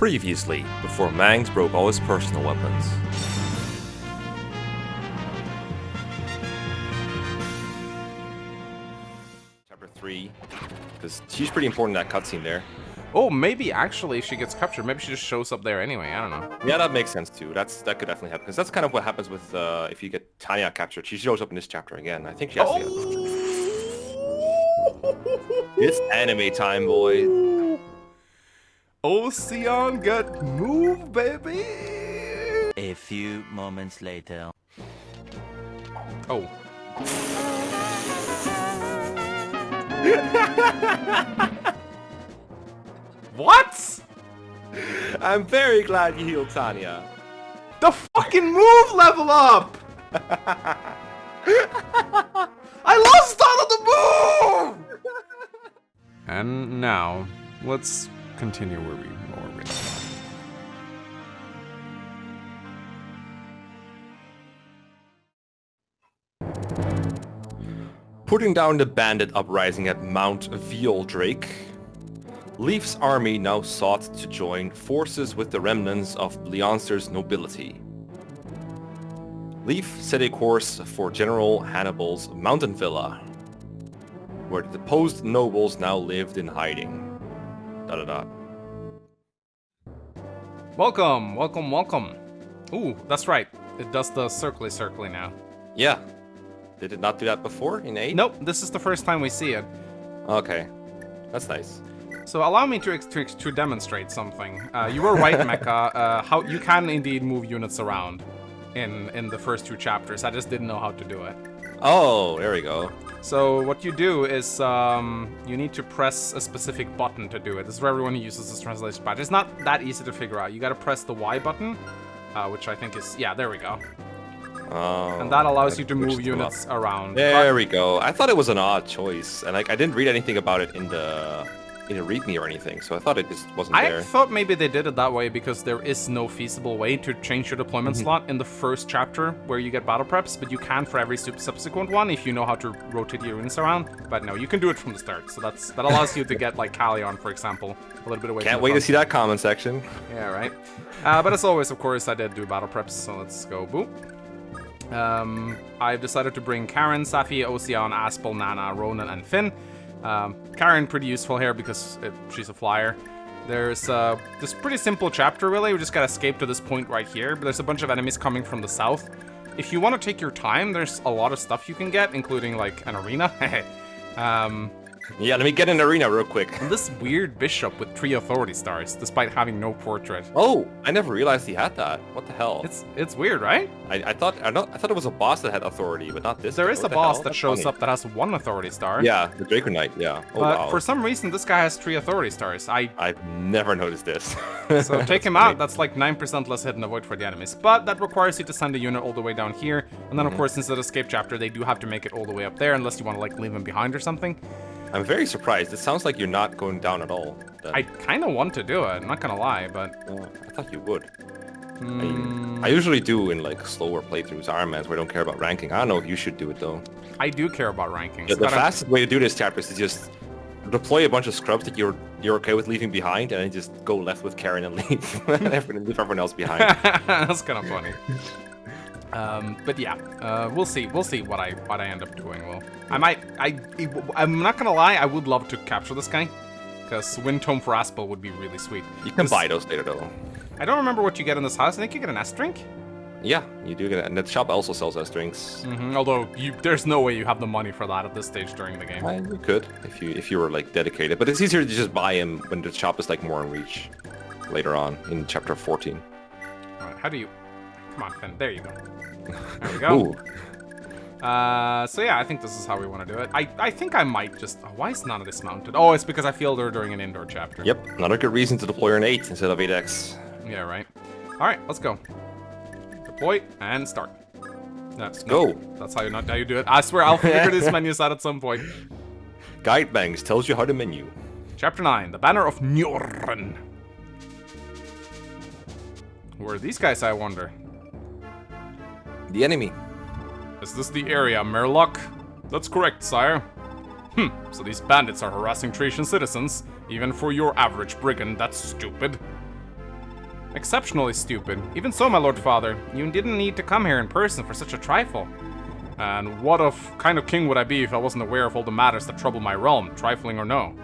Previously, before Mangs broke all his personal weapons. Chapter 3, because she's pretty important in that cutscene there. Oh, maybe actually she gets captured. Maybe she just shows up there anyway. I don't know. Yeah, that makes sense too. That could definitely happen, because that's kind of what happens with if you get Tanya captured. She shows up in this chapter again. I think she has to get... It's anime time, boys. Ocean got move, baby! A few moments later. Oh. What? I'm very glad you healed Tanya. The fucking move level up! I lost all of the move! And now, let's continue where we were. Putting down the bandit uprising at Mount Veeldrake, Leif's army now sought to join forces with the remnants of Leonster's nobility. Leif set a course for General Hannibal's mountain villa, where the deposed nobles now lived in hiding. Welcome, welcome, welcome. Ooh, that's right. It does the circly now. Yeah. Did it not do that before in 8? Nope, this is the first time we see it. Okay. That's nice. So allow me to demonstrate something. You were right, Mecha. How you can indeed move units around in the first 2 chapters. I just didn't know how to do it. Oh, there we go. So what you do is you need to press a specific button to do it. This is for everyone who uses this translation patch. It's not that easy to figure out. You gotta press the Y button, which I think is, yeah, there we go. Oh, and that allows you to move units around. There we go. I thought it was an odd choice, and like I didn't read anything about it in the README or anything, so I thought it just wasn't there. I thought maybe they did it that way because there is no feasible way to change your deployment slot in the first chapter where you get battle preps, but you can for every subsequent one if you know how to rotate your units around. But no, you can do it from the start, so that allows you to get like Callion, for example, a little bit away. Can't wait to see that comment section. Yeah, right. But as always, of course, I did do battle preps, so let's go. Boop. I've decided to bring Karen, Safi, Ocean, Aspel, Nana, Ronan, and Finn. Karen pretty useful here because she's a flyer. There's this pretty simple chapter really. We just gotta escape to this point right here, but there's a bunch of enemies coming from the south. If you want to take your time, there's a lot of stuff you can get, including like an arena. Yeah, let me get an arena real quick. And this weird bishop with 3 authority stars, despite having no portrait. Oh, I never realized he had that. What the hell? It's weird, right? I thought it was a boss that had authority, but not this. There is a boss that shows up that has 1 authority star. Yeah, the Draco Knight. Yeah. Oh, but wow. for some reason, this guy has 3 authority stars. I've never noticed this. So take him out. That's like 9% less hit and avoid for the enemies. But that requires you to send a unit all the way down here. And then, of course, since it's an escape chapter, they do have to make it all the way up there, unless you want to like leave him behind or something. I'm very surprised. It sounds like you're not going down at all. Then. I kind of want to do it, I'm not gonna lie, but... Oh, I thought you would. I usually do in like slower playthroughs, Iron Mans, where I don't care about ranking. I don't know if you should do it though. I do care about ranking. The fastest way to do this chapter is to just deploy a bunch of scrubs that you're okay with leaving behind, and then just go left with Karen and leave everyone else behind. That's kind of funny. But yeah, we'll see what I end up doing. Well, I'm not gonna lie, I would love to capture this guy, because Wind Tome for Aspel would be really sweet. You can buy those later though. I don't remember what you get in this house. I think you get an S drink. Yeah, you do get it, and the shop also sells S drinks. Although there's no way you have the money for that at this stage during the game. You could if you were like dedicated, but it's easier to just buy him when the shop is like more in reach later on in chapter 14. All right, how do you? Come on, Finn. There you go. There we go. So yeah, I think this is how we want to do it. I think I might just... Oh, why is none of this mounted? Oh, it's because I failed her during an indoor chapter. Yep, another good reason to deploy an 8 instead of 8x. Yeah, right. Alright, let's go. Deploy and start. Let's go. That's how you do it. I swear I'll figure these menus out at some point. Guide Bangs tells you how to menu. Chapter 9, the Banner of Njorn. Who are these guys, I wonder? The enemy. Is this the area, Merlock? That's correct, sire. So these bandits are harassing Thracian citizens. Even for your average brigand, that's stupid. Exceptionally stupid. Even so, my lord father, you didn't need to come here in person for such a trifle. And what kind of king would I be if I wasn't aware of all the matters that trouble my realm, trifling or no?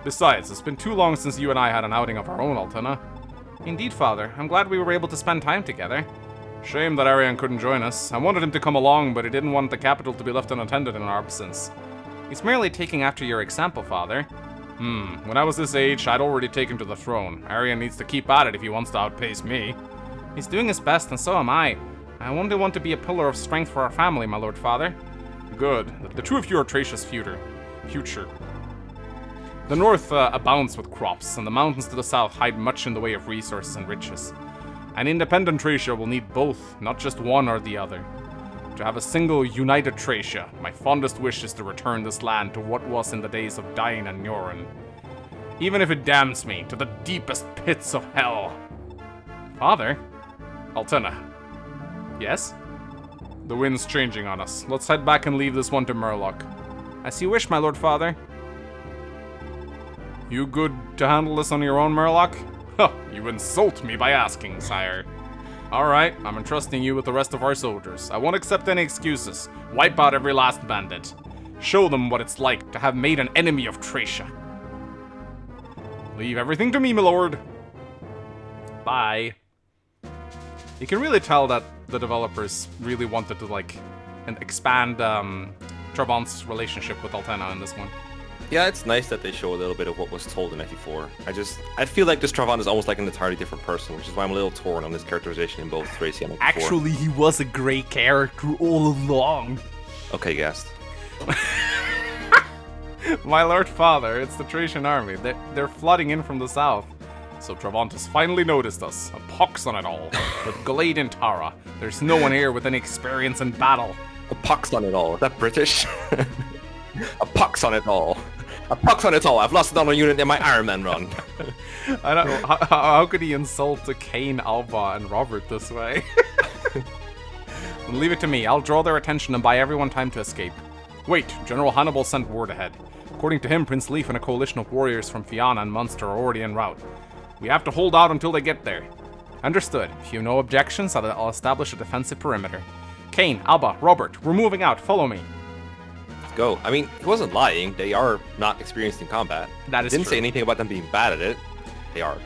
Besides, it's been too long since you and I had an outing of our own, Altena. Indeed, father. I'm glad we were able to spend time together. Shame that Arian couldn't join us. I wanted him to come along, but he didn't want the capital to be left unattended in our absence. He's merely taking after your example, father. When I was this age, I'd already taken to the throne. Arian needs to keep at it if he wants to outpace me. He's doing his best, and so am I. I only want to be a pillar of strength for our family, my lord father. Good. The two of you are Thracia's future. The north abounds with crops, and the mountains to the south hide much in the way of resources and riches. An independent Thracia will need both, not just one or the other. To have a single, united Thracia, my fondest wish is to return this land to what was in the days of Dain and Nyoran. Even if it damns me to the deepest pits of hell. Father? Altena. Yes? The wind's changing on us. Let's head back and leave this one to Murloc. As you wish, my lord father. You good to handle this on your own, Murloc? Huh, you insult me by asking, sire. Alright, I'm entrusting you with the rest of our soldiers. I won't accept any excuses. Wipe out every last bandit. Show them what it's like to have made an enemy of Thracia. Leave everything to me, my lord. Bye. You can really tell that the developers really wanted to, expand Travant's relationship with Altena in this one. Yeah, it's nice that they show a little bit of what was told in 94. I feel like this Travant is almost like an entirely different person, which is why I'm a little torn on this characterization in both Thracia and 94. Actually, he was a great character all along. Okay, guest. My lord father, it's the Thracian army. They're flooding in from the south. So Travant has finally noticed us. A pox on it all. With Glade and Tara, there's no one here with any experience in battle. A pox on it all. Is that British? A pox on it all. A pox on it all. I've lost another unit in my Iron Man run. I don't know. How could he insult Kane, Alba, and Robert this way? Leave it to me. I'll draw their attention and buy everyone time to escape. Wait, General Hannibal sent word ahead. According to him, Prince Leif and a coalition of warriors from Fianna and Munster are already en route. We have to hold out until they get there. Understood. If you have no objections, I'll establish a defensive perimeter. Kane, Alba, Robert, we're moving out. Follow me. Go. I mean, he wasn't lying. They are not experienced in combat. That is Didn't true. say anything about them being bad at it. They are.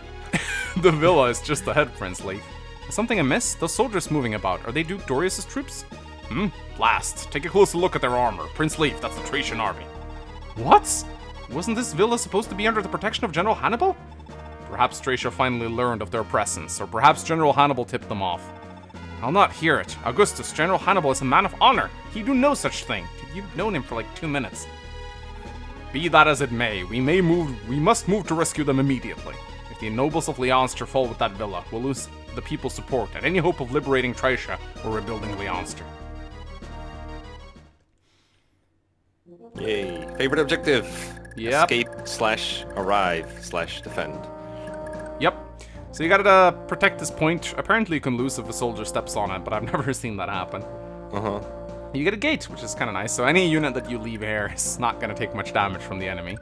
The villa is just ahead, Prince Leif. Is something amiss? Those soldiers moving about, are they Duke Dorius' troops? Blast. Take a closer look at their armor. Prince Leif, that's the Thracian army. What? Wasn't this villa supposed to be under the protection of General Hannibal? Perhaps Thracia finally learned of their presence, or perhaps General Hannibal tipped them off. I'll not hear it. Augustus, General Hannibal is a man of honor. He do no such thing. You've known him for like 2 minutes. Be that as it may, we must move to rescue them immediately. If the nobles of Leonster fall with that villa, we'll lose the people's support and any hope of liberating Thracia or rebuilding Leonster. Yay. Favorite objective. Yep. Escape/arrive/defend. Yep. So you gotta protect this point. Apparently you can lose if a soldier steps on it, but I've never seen that happen. Uh-huh. You get a gate, which is kind of nice. So any unit that you leave here is not going to take much damage from the enemy.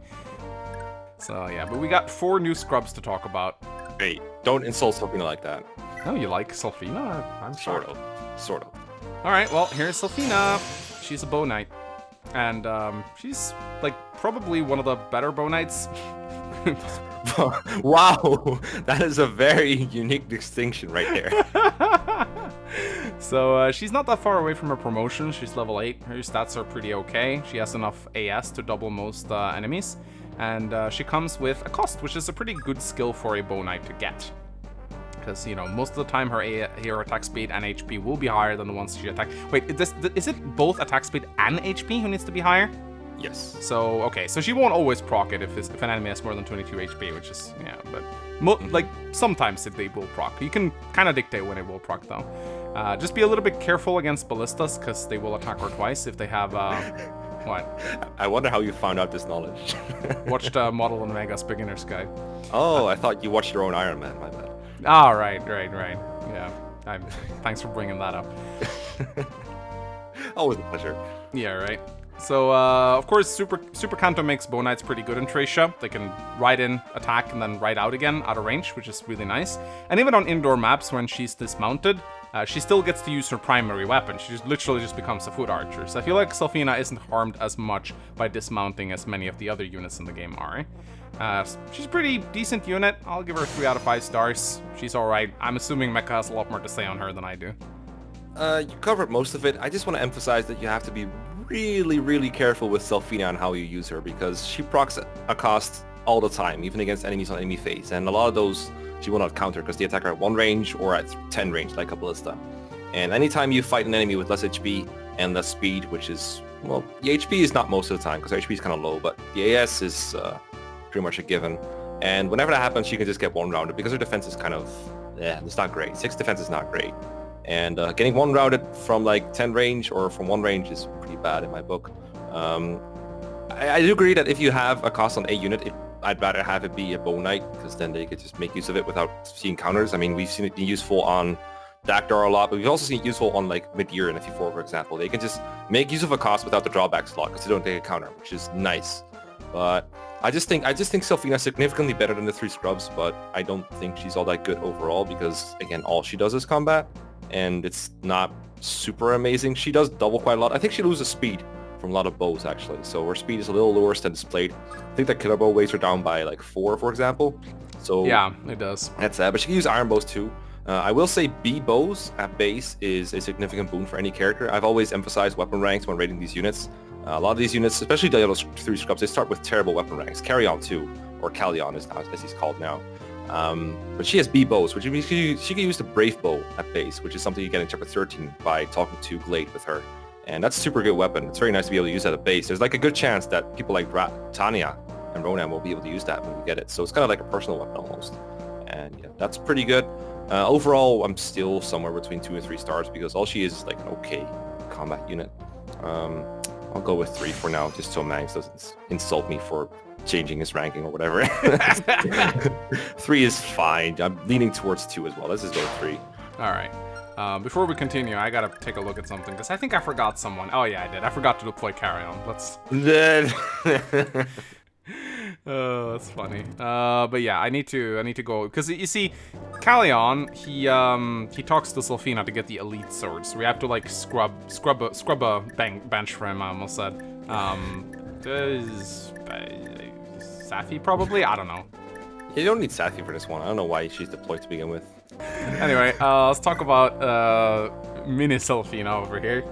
So yeah, but we got 4 new scrubs to talk about. Hey, don't insult Sylphina like that. Oh, you like Sylphina? I'm Sort of. Alright, well, here's Sylphina. She's a bow knight. And she's like probably one of the better bow knights. Wow, that is a very unique distinction right there. So she's not that far away from her promotion. She's level 8. Her stats are pretty okay. She has enough AS to double most enemies. And she comes with a cost, which is a pretty good skill for a bow knight to get. Because, you know, most of the time her attack speed and HP will be higher than the ones she attacks. Wait, is it both attack speed and HP who needs to be higher? Yes. So, okay, so she won't always proc it if an enemy has more than 22 HP, which is, yeah, but, like, sometimes they will proc. You can kind of dictate when it will proc, though. Just be a little bit careful against ballistas, because they will attack her twice if they have, what? I wonder how you found out this knowledge. Watched Model and Vegas Beginner's Guide. Oh, I thought you watched your own Iron Man, my bad. Ah, right. Yeah, thanks for bringing that up. Always a pleasure. Yeah, right. So, of course, Super Kanto makes Bow Knights pretty good in Thracia. They can ride in, attack, and then ride out again, out of range, which is really nice. And even on indoor maps, when she's dismounted, she still gets to use her primary weapon. She just literally just becomes a foot archer. So I feel like Selfina isn't harmed as much by dismounting as many of the other units in the game are. She's a pretty decent unit. I'll give her 3 out of 5 stars. She's alright. I'm assuming Mecha has a lot more to say on her than I do. You covered most of it. I just want to emphasize that you have to be really careful with Selfina and how you use her, because she procs a cost all the time, even against enemies on enemy phase, and a lot of those she will not counter because they attack her at 1 range or at 10 range like a ballista. And anytime you fight an enemy with less HP and less speed, which is, well, the HP is not most of the time because her HP is kind of low, but the AS is pretty much a given. And whenever that happens, she can just get 1-rounded because her defense is kind of, it's not great. 6 defense is not great. And getting 1-rounded from like 10 range or from 1 range is pretty bad in my book. I do agree that if you have a cost on a unit, I'd rather have it be a Bow Knight, because then they could just make use of it without seeing counters. I mean, we've seen it be useful on Dakdar a lot, but we've also seen it useful on like Mid-Year and FE4, for example. They can just make use of a cost without the drawback slot because they don't take a counter, which is nice. But I just think Selfina is significantly better than the 3 scrubs, but I don't think she's all that good overall because, again, all she does is combat, and it's not super amazing. She does double quite a lot. I think she loses speed from a lot of bows, actually, so her speed is a little lower than displayed. I think that killer bow weights her down by like 4, for example. So yeah, it does. That's sad, but she can use iron bows too. I will say B bows at base is a significant boon for any character. I've always emphasized weapon ranks when rating these units. A lot of these units, especially the other 3 scrubs, they start with terrible weapon ranks. Carrion too, or Callion as he's called now. But she has B bows, which means she can use the Brave Bow at base, which is something you get in Chapter 13 by talking to Glade with her. And that's a super good weapon. It's very nice to be able to use that at base. There's like a good chance that people like Tanya and Ronan will be able to use that when you get it. So it's kind of like a personal weapon almost. And yeah, that's pretty good. Overall, I'm still somewhere between 2 and 3 stars because all she is like an okay combat unit. I'll go with 3 for now, just so Mangs doesn't insult me for changing his ranking or whatever. 3 is fine. I'm leaning towards 2 as well. Let's just go with 3. All right. Before we continue, I gotta take a look at something because I think I forgot someone. Oh yeah, I did. I forgot to deploy Carrion. Let's. Oh, that's funny. But yeah, I need to go because you see, Callion, he talks to Selfina to get the elite sword, so we have to like scrub a bench for him. I almost said. Safi probably. I don't know. You don't need Safi for this one. I don't know why she's deployed to begin with. Anyway, let's talk about Mini Selfina over here.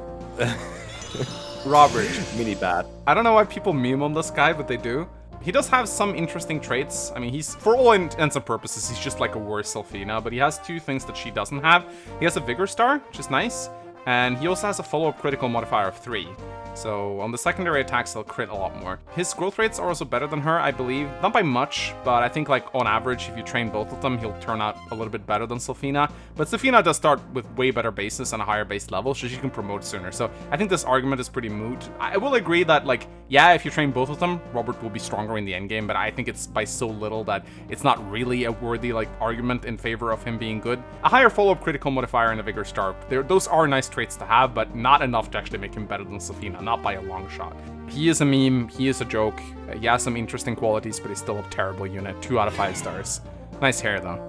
Robert. Mini bad. I don't know why people meme on this guy, but they do. He does have some interesting traits. I mean, he's, for all intents and purposes, he's just like a worse Selfina, but he has 2 things that she doesn't have. He has a Vigor Star, which is nice, and he also has a follow-up critical modifier of 3. So on the secondary attacks, he'll crit a lot more. His growth rates are also better than her, I believe. Not by much, but I think like on average, if you train both of them, he'll turn out a little bit better than Selfina. But Selfina does start with way better bases and a higher base level, so she can promote sooner. So I think this argument is pretty moot. I will agree that like, yeah, if you train both of them, Robert will be stronger in the endgame, but I think it's by so little that it's not really a worthy like argument in favor of him being good. A higher follow-up critical modifier and a Vigor Star, those are nice traits to have, but not enough to actually make him better than Selfina. Not by a long shot. He is a meme, he is a joke, he has some interesting qualities, but he's still a terrible unit. 2 out of 5 stars. Nice hair though.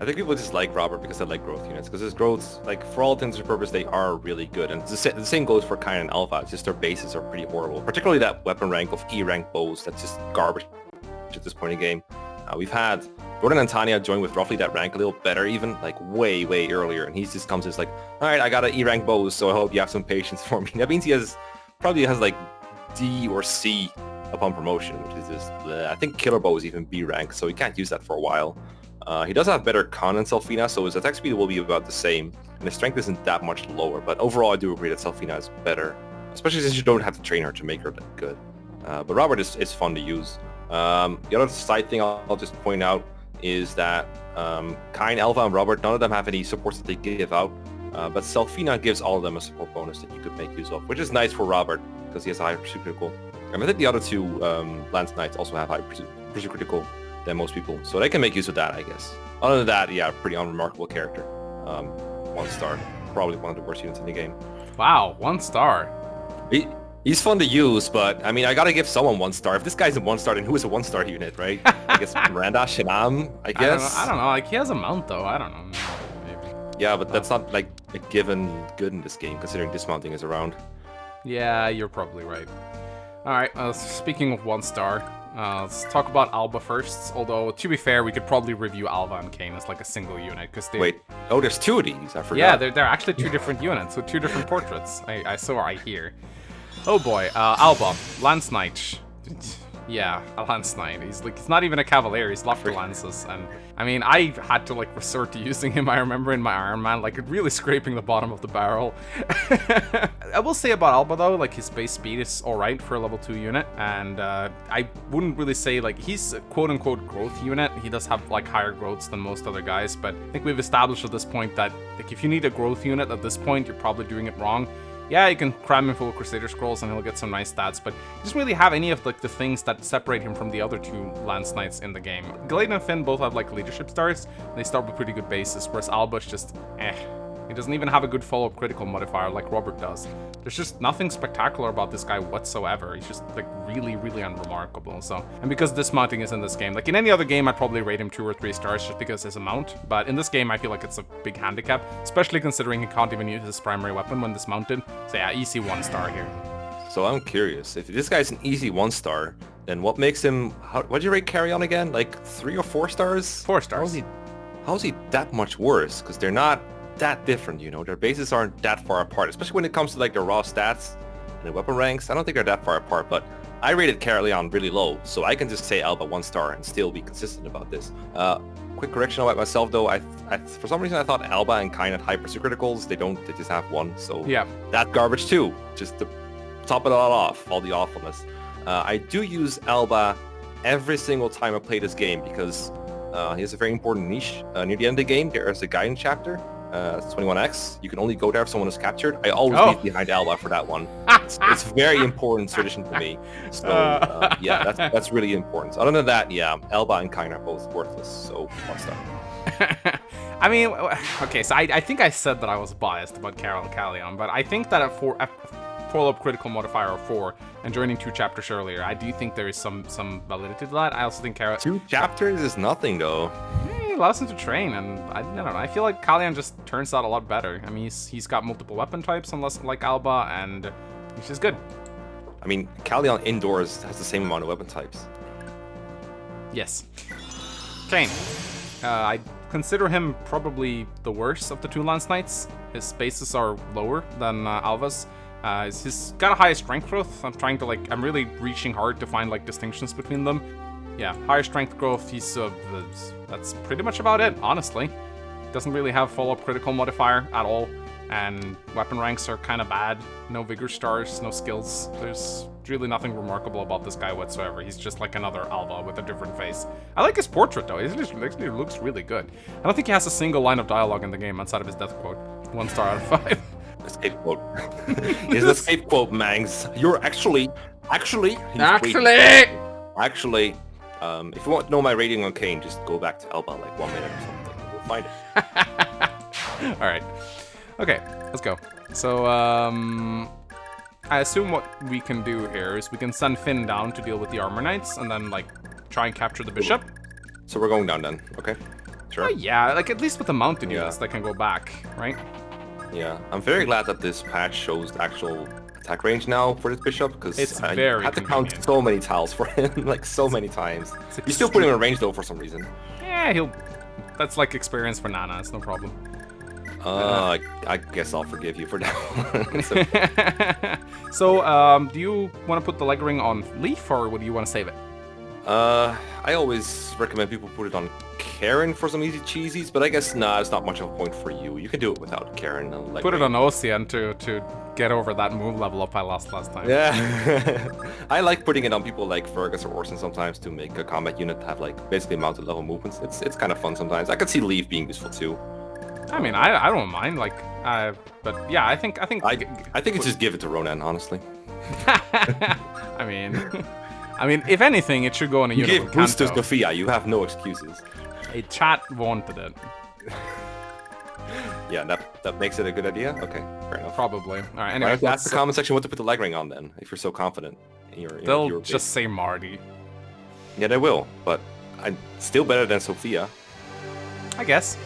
I think people just like Robert because they like growth units, because his growths, like for all intents and purposes, they are really good. And the same goes for Kain and Alpha. It's just their bases are pretty horrible, particularly that weapon rank of E rank bows. That's just garbage at this point in the game. We've had Ronan and Tanya join with roughly that rank, a little better even, like way earlier, and he just comes as like, all right, I got an E rank bows, so I hope you have some patience for me. That means he probably has like D or C upon promotion, which is just, I think Killer Bow is even B rank, so he can't use that for a while. He does have better con than Selfina, so his attack speed will be about the same, and his strength isn't that much lower, but overall I do agree that Selfina is better, especially since you don't have to train her to make her that good. But Robert is fun to use. The other side thing I'll just point out is that Kain, Alpha, and Robert, none of them have any supports that they give out, but Selfina gives all of them a support bonus that you could make use of, which is nice for Robert because he has a higher pursuit critical. And I think the other 2 Lance Knights also have higher pursuit critical than most people, so they can make use of that, I guess. Other than that, yeah, pretty unremarkable character. 1 star, probably one of the worst units in the game. Wow, 1 star. He's fun to use, but I mean, I gotta give someone 1-star. If this guy's a 1-star, then who is a 1-star unit, right? I guess Miranda, Shinam, I guess. I don't know. Like, he has a mount, though. I don't know. Maybe. Yeah, but that's not, like, a given good in this game, considering dismounting is around. Yeah, you're probably right. Alright, speaking of 1-star, let's talk about Alba first. Although, to be fair, we could probably review Alba and Kane as, like, a single unit, because they... Wait, oh, there's 2 of these, I forgot. Yeah, they're actually 2 different units, with 2 different portraits. I hear. Oh boy, Alba, Lance Knight. Yeah, a Lance Knight. He's not even a Cavalier, he's left for Lances. And I mean, I had to like resort to using him, I remember, in my Iron Man, like really scraping the bottom of the barrel. I will say about Alba though, like his base speed is alright for a level 2 unit. And I wouldn't really say like he's a quote unquote growth unit. He does have like higher growths than most other guys, but I think we've established at this point that like if you need a growth unit at this point, you're probably doing it wrong. Yeah, you can cram him full of Crusader Scrolls and he'll get some nice stats, but he doesn't really have any of like the things that separate him from the other 2 Lance Knights in the game. Glade and Finn both have like leadership stars, and they start with pretty good bases, whereas Alba's just He doesn't even have a good follow-up critical modifier like Robert does. There's just nothing spectacular about this guy whatsoever. He's just like really, really unremarkable. So, and because dismounting is in this game, like in any other game, I'd probably rate him 2 or 3 stars just because his amount. But in this game, I feel like it's a big handicap, especially considering he can't even use his primary weapon when dismounted. So yeah, easy 1 star here. So I'm curious, if this guy's an easy 1 star, then what makes him, what did you rate Carry On again? Like 3 or 4 stars? 4 stars. How's he that much worse? Because they're not that different, you know? Their bases aren't that far apart, especially when it comes to like their raw stats and the weapon ranks. I don't think they're that far apart, but I rated Carry On really low, so I can just say Alba 1 star and still be consistent about this. Quick correction about myself though, I for some reason I thought Alba and Kain had high pursuit criticals. They don't, they just have 1, so yeah, that's garbage too, just to top it all off, all the awfulness. I do use Alba every single time I play this game because he has a very important niche. Near the end of the game, there is a guidance chapter. It's 21X. You can only go there if someone is captured. I always leave behind Alba for that one. It's very important tradition for me. So yeah, that's really important. Other than that, yeah, Alba and Kain are both worthless. So 1 star. I mean, okay, so I think I said that I was biased about Carol Callion, but I think that at follow-up critical modifier of 4 and joining 2 chapters earlier, I do think there is some validity to that. I also think Carol... 2 chapters is nothing though. He allows him to train, and I don't know. I feel like Callion just turns out a lot better. I mean, he's got multiple weapon types, unless like Alba, and he's just good. I mean, Callion indoors has the same amount of weapon types. Yes. Kane. I consider him probably the worst of the 2 Lance Knights. His bases are lower than Alva's. He's got a higher strength growth. I'm really reaching hard to find like distinctions between them. Yeah, higher strength growth. That's pretty much about it, honestly. Doesn't really have follow-up critical modifier at all, and weapon ranks are kind of bad. No vigor stars, no skills. There's really nothing remarkable about this guy whatsoever. He's just like another Alba with a different face. I like his portrait though. He actually looks really good. I don't think he has a single line of dialogue in the game outside of his death quote. 1 star out of 5. Escape quote. His escape quote, Mangs. You're actually. If you want to know my rating on Kane, just go back to Alba like 1 minute or something. We'll find it. All right. Okay, let's go. So, I assume what we can do here is we can send Finn down to deal with the Armor Knights and then, like, try and capture the Bishop. So we're going down then, okay? Sure. Yeah, like, at least with the mounted units that can go back, right? Yeah, I'm very glad that this patch shows the actual attack range now for this Bishop, because I had to count so many tiles for him, like so many times. You still put him in range though for some reason. Yeah, that's like experience for Nana, it's no problem. I guess I'll forgive you for that. So, do you want to put the leg ring on Leaf, or would you want to save it? I always recommend people put it on Karen for some easy cheesies, but I guess it's not much of a point for you. You can do it without Karen. Put it on Ocean to get over that move level up I lost last time. Yeah, I like putting it on people like Fergus or Orson sometimes to make a combat unit have like basically mounted level movements. It's kind of fun sometimes. I could see Leaf being useful too. I mean, I don't mind, like, but yeah, I think it's just give it to Ronan, honestly. I mean, if anything, it should go on a unit. You gave boost to Sophia. You have no excuses. A chat wanted it. Yeah, that makes it a good idea. Okay, fair enough. Probably. All right. Why Anyway, don't you ask the comment section what to put the leg ring on then, if you're so confident in your they'll your just say Marty. Yeah, they will, but I'm still better than Sophia. I guess.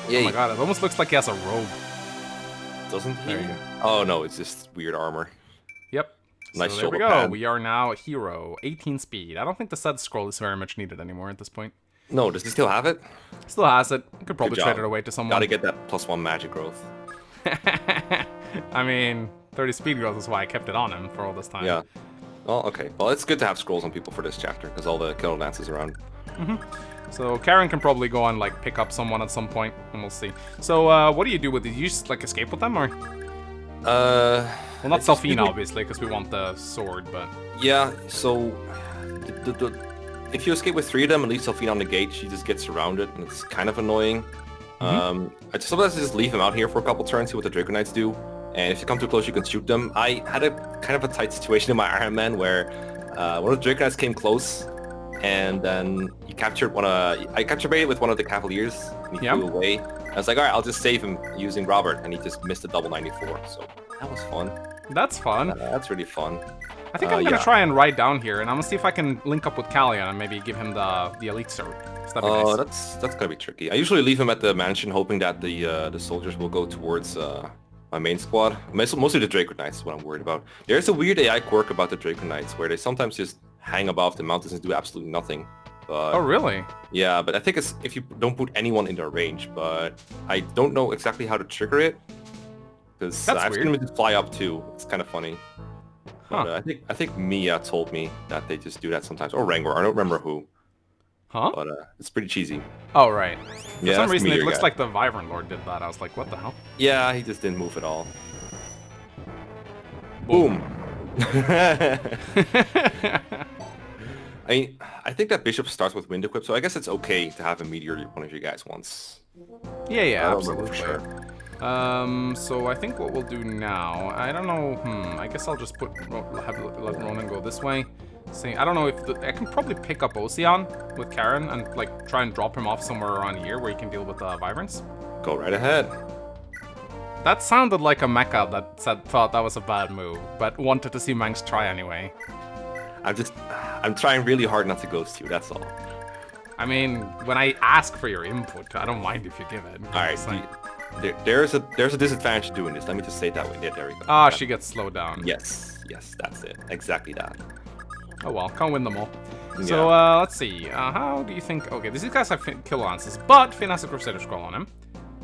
Yeah. Oh my god, it almost looks like he has a robe. Doesn't he? There you go. Oh no, it's just weird armor. Yep. Nice so there we shoulder go. pad. We are now a hero. 18 speed. I don't think the set scroll is very much needed anymore at this point. No, does he still have it? Still has it. Could probably Good trade job. it away to someone. Gotta get that +1 magic growth. I mean, 30 speed growth is why I kept it on him for all this time. Yeah. Well, okay. Well, it's good to have scrolls on people for this chapter, because all the kill dances around. So Karen can probably go and like pick up someone at some point, and we'll see. So what do you do with it? You just like escape with them, or? Well, not Selfina, obviously, because we want the sword, but... Yeah, so... if you escape with 3 of them and leave Selfina on the gate, she just gets surrounded, and it's kind of annoying. Sometimes I just leave him out here for a couple turns, see what the Draco Knights do. And if you come too close, you can shoot them. I had a kind of a tight situation in my Iron Man where one of the Draco Knights came close, and then he captured I capture baited with one of the Cavaliers, and he flew away. I was like, alright, I'll just save him using Robert, and he just missed a double 94, so that was fun. That's fun. That's really fun. I think I'm gonna try and ride down here, and I'm gonna see if I can link up with Callion and maybe give him the elite sword. That'd be nice. That's gonna be tricky. I usually leave him at the mansion, hoping that the soldiers will go towards my main squad. Mostly the Draco Knights is what I'm worried about. There's a weird AI quirk about the Draco Knights where they sometimes just hang above the mountains and do absolutely nothing. But, oh, really? Yeah, but I think it's if you don't put anyone in their range, but I don't know exactly how to trigger it. Because I've seen them just fly up too. It's kind of funny. Huh. But I think Mia told me that they just do that sometimes. Or Rangor, I don't remember who. Huh? But it's pretty cheesy. Oh, right. For some reason, it looks guy. like the Vibrant Lord did that. I was like, what the hell? Yeah, he just didn't move at all. Boom. I think that Bishop starts with Wind Equip, so I guess it's okay to have a Meteor one of you guys once. Yeah, absolutely. For sure. So I think what we'll do now, I don't know, I guess I'll just let Ronan go this way. See, I don't know if I can probably pick up Ocean with Karen and like try and drop him off somewhere around here where he can deal with Vibrance. Go right ahead. That sounded like a mecha that thought that was a bad move, but wanted to see Manx try anyway. I'm trying really hard not to ghost you, that's all. I mean, when I ask for your input, I don't mind if you give it. Alright, there's a disadvantage to doing this. Let me just say it that way. Yeah, there we go. Ah, she gets slowed down. Yes, that's it. Exactly that. Oh well, can't win them all. Yeah. So, let's see. How do you think... Okay, these guys have kill lances, but Finn has a Crusader Scroll on him.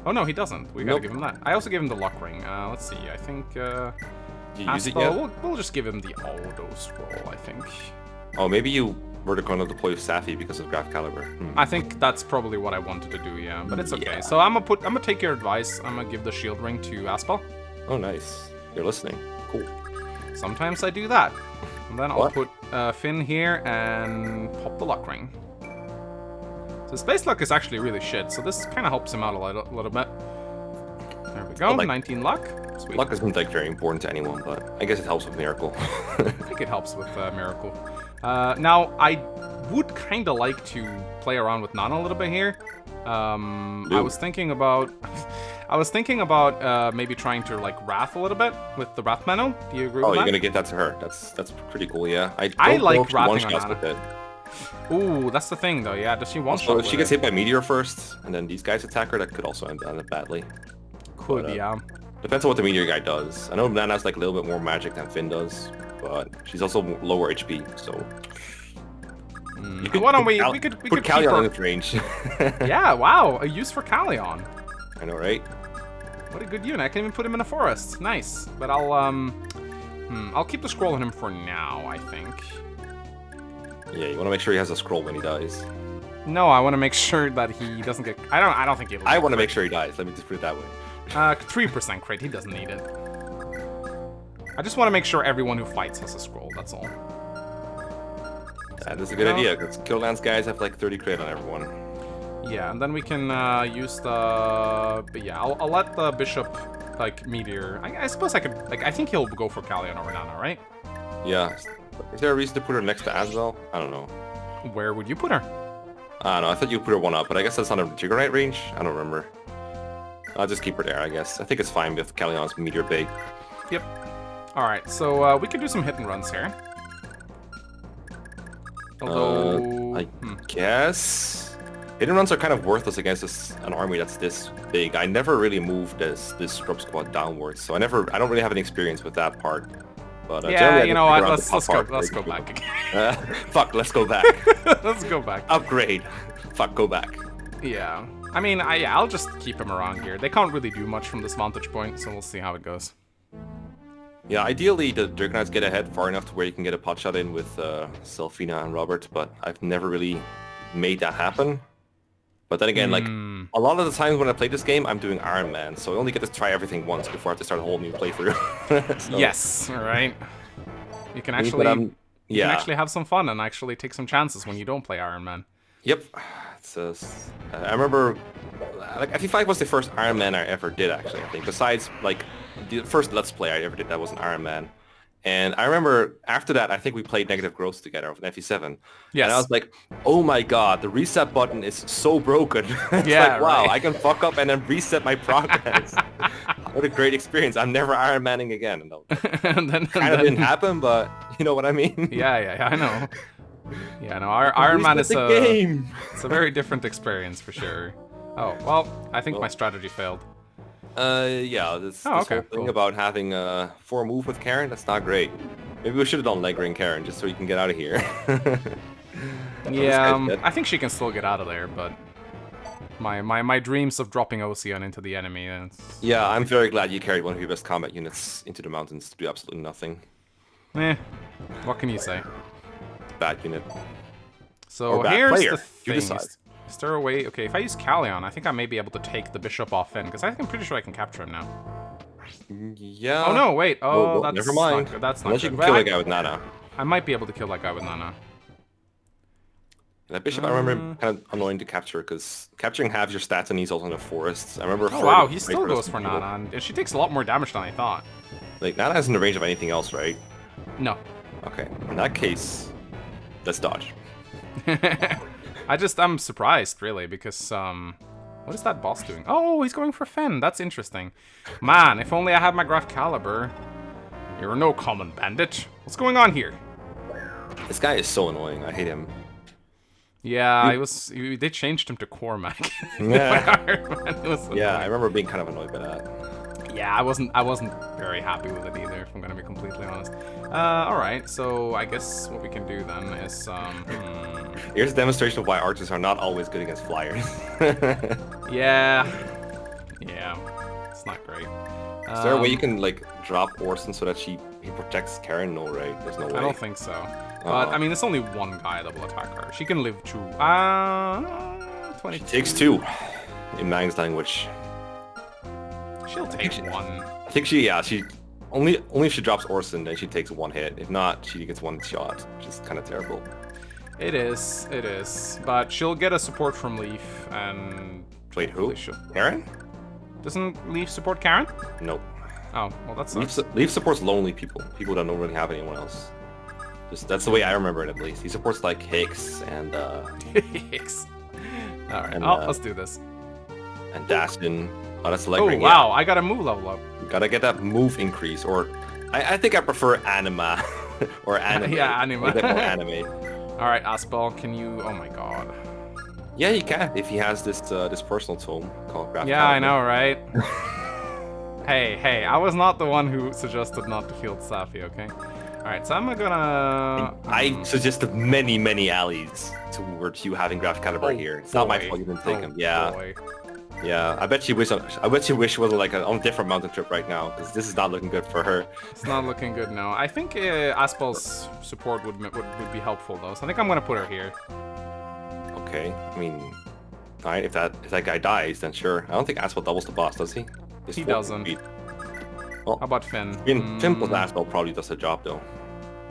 Oh no, he doesn't. We gotta give him that. I also gave him the Lock Ring. Let's see, I think... Did you use it yet? We'll just give him the Auto Scroll, I think. Oh, maybe you were going to deploy Safi because of Graph Caliber. I think that's probably what I wanted to do, yeah. But it's okay. Yeah. So I'm gonna take your advice. I'm gonna give the Shield Ring to Aspel. Oh, nice. You're listening. Cool. Sometimes I do that. And then I'll put Finn here and pop the Lock Ring. So Space Luck is actually really shit, so this kind of helps him out a little bit. There we go, 19 luck. Sweet. Luck isn't like very important to anyone, but I guess it helps with Miracle. I think it helps with Miracle. Now, I would kind of like to play around with Nana a little bit here. I was thinking about... maybe trying to like Wrath a little bit with the Wrath Mano. Do you agree with that? Oh, you're gonna get that to her. That's pretty cool, yeah. I like Wrathing on Nana. Ooh, that's the thing though, yeah. Does she one-shot? So if she gets hit by Meteor first, and then these guys attack her, that could also end up badly. Could, yeah. Depends on what the Meteor guy does. I know Nana's like a little bit more magic than Finn does, but she's also lower HP, so... Why don't we could put Callion in its range. Yeah, wow, a use for Callion. I know, right? What a good unit. I can even put him in a forest. Nice. But I'll keep the scroll on him for now, I think. Yeah, you want to make sure he has a scroll when he dies. No, I want to make sure that he doesn't get... I don't think he'll... I want to make sure he dies. Let me just put it that way. 3% crit. He doesn't need it. I just want to make sure everyone who fights has a scroll. That's all. That is a good idea, because Kill Lance guys have like 30 crit on everyone. Yeah, and then we can use the... But yeah, I'll let the Bishop, like, Meteor... I suppose I could... Like, I think he'll go for Callion over Nana, right? Yeah. Is there a reason to put her next to Asvel? I don't know. Where would you put her? I don't know, I thought you put her 1-up, but I guess that's not a trigger right range? I don't remember. I'll just keep her there, I guess. I think it's fine with Callion's meteor bait. Yep. Alright, so we could do some hit and runs here. Although... I guess... Hit and runs are kind of worthless against an army that's this big. I never really moved this scrub squad downwards, so I don't really have any experience with that part. But yeah, you know what? Let's go back again. Fuck, let's go back. Let's go back. Upgrade. Fuck, go back. Yeah. I mean, I'll just keep him around here. They can't really do much from this vantage point, so we'll see how it goes. Yeah, ideally the Dragonauts get ahead far enough to where you can get a pot shot in with Selfina and Robert, but I've never really made that happen. But then again, like, a lot of the times when I play this game, I'm doing Iron Man, so I only get to try everything once before I have to start a whole new playthrough. So, yes, alright. You can actually you can actually have some fun and actually take some chances when you don't play Iron Man. Yep. I remember, like, FE5 was the first Iron Man I ever did, actually, I think. Besides, like, the first Let's Play I ever did that was an Iron Man. And I remember after that, I think we played Negative Growth together on FE7. Yes. And I was like, oh my god, the reset button is so broken. It's yeah, like, wow, right. I can fuck up and then reset my progress. What a great experience. I'm never Iron Manning again. And then didn't happen, but you know what I mean? Yeah, I know. Yeah, no, Iron Man is game. It's a very different experience for sure. Oh, well, I think my strategy failed. Yeah, this whole thing about having 4 move with Karen, that's not great. Maybe we should have done leg ring Karen just so you can get out of here. Yeah, I think she can still get out of there, but my dreams of dropping Ocean into the enemy. Yeah, I'm very glad you carried one of your best combat units into the mountains to do absolutely nothing. What can you say? Bad unit. So here's the thing. Is there a way... Okay, if I use Callion, I think I may be able to take the bishop off Finn, because I'm pretty sure I can capture him now. Yeah. Oh, no, wait. Oh, well, that's never mind. Not good. That's not Unless good. you can kill that guy with Nana. I might be able to kill that guy with Nana. That bishop, I remember, kind of annoying to capture, because capturing halves your stats and he's also in the forests. I remember... Oh, wow, he still goes for Nana, and she takes a lot more damage than I thought. Like, Nana isn't in the range of anything else, right? No. Okay, in that case, let's dodge. I'm surprised, really, because, what is that boss doing? Oh, he's going for Finn. That's interesting. Man, if only I had my Graf Caliber. You're no common bandit. What's going on here? This guy is so annoying. I hate him. Yeah, they changed him to Cormac. Yeah, I remember being kind of annoyed by that. Yeah, I wasn't very happy with it either, if I'm gonna be completely honest. Alright, so I guess what we can do then is, Here's a demonstration of why archers are not always good against flyers. Yeah, it's not great. Is there a way you can, like, drop Orson so that he protects Karen? No, right? There's no way. I don't think so. But, I mean, it's only one guy that will attack her. She can live 22. She takes 2, in Mang's language. She'll take 1. I think she only if she drops Orson, then she takes 1 hit. If not, she gets 1 shot, which is kind of terrible. It is. But she'll get a support from Leaf, and... Wait, who? Karen? Doesn't Leaf support Karen? Nope. Oh, well, that's sucks. Leaf supports lonely people that don't really have anyone else. That's the way I remember it, at least. He supports, like, Hicks and, Hicks. Alright, let's do this. And Dashin. Oh, that's the leg ring. Wow, I got a move level up. Gotta get that move increase, or... I think I prefer Anima. Or Anime. Yeah, Anima. A bit more anime. Alright, Aspel, can you... Oh my god. Yeah, you can, if he has this personal tome called Graf Yeah, I know, right? Hey, I was not the one who suggested not to field Safi, okay? Alright, so I'm gonna... I suggested many alleys towards you having Graf Caliber here. It's not my fault you didn't take him. Yeah. Boy. Yeah, I bet you wish she wasn't like on a different mountain trip right now, because this is not looking good for her. It's not looking good, no. I think Aspel's support would be helpful, though, so I think I'm gonna put her here. Okay, I mean, alright, if that guy dies, then sure. I don't think Aspel doubles the boss, does he? He doesn't. Well, how about Finn? I mean, Finn plus Aspel probably does the job, though.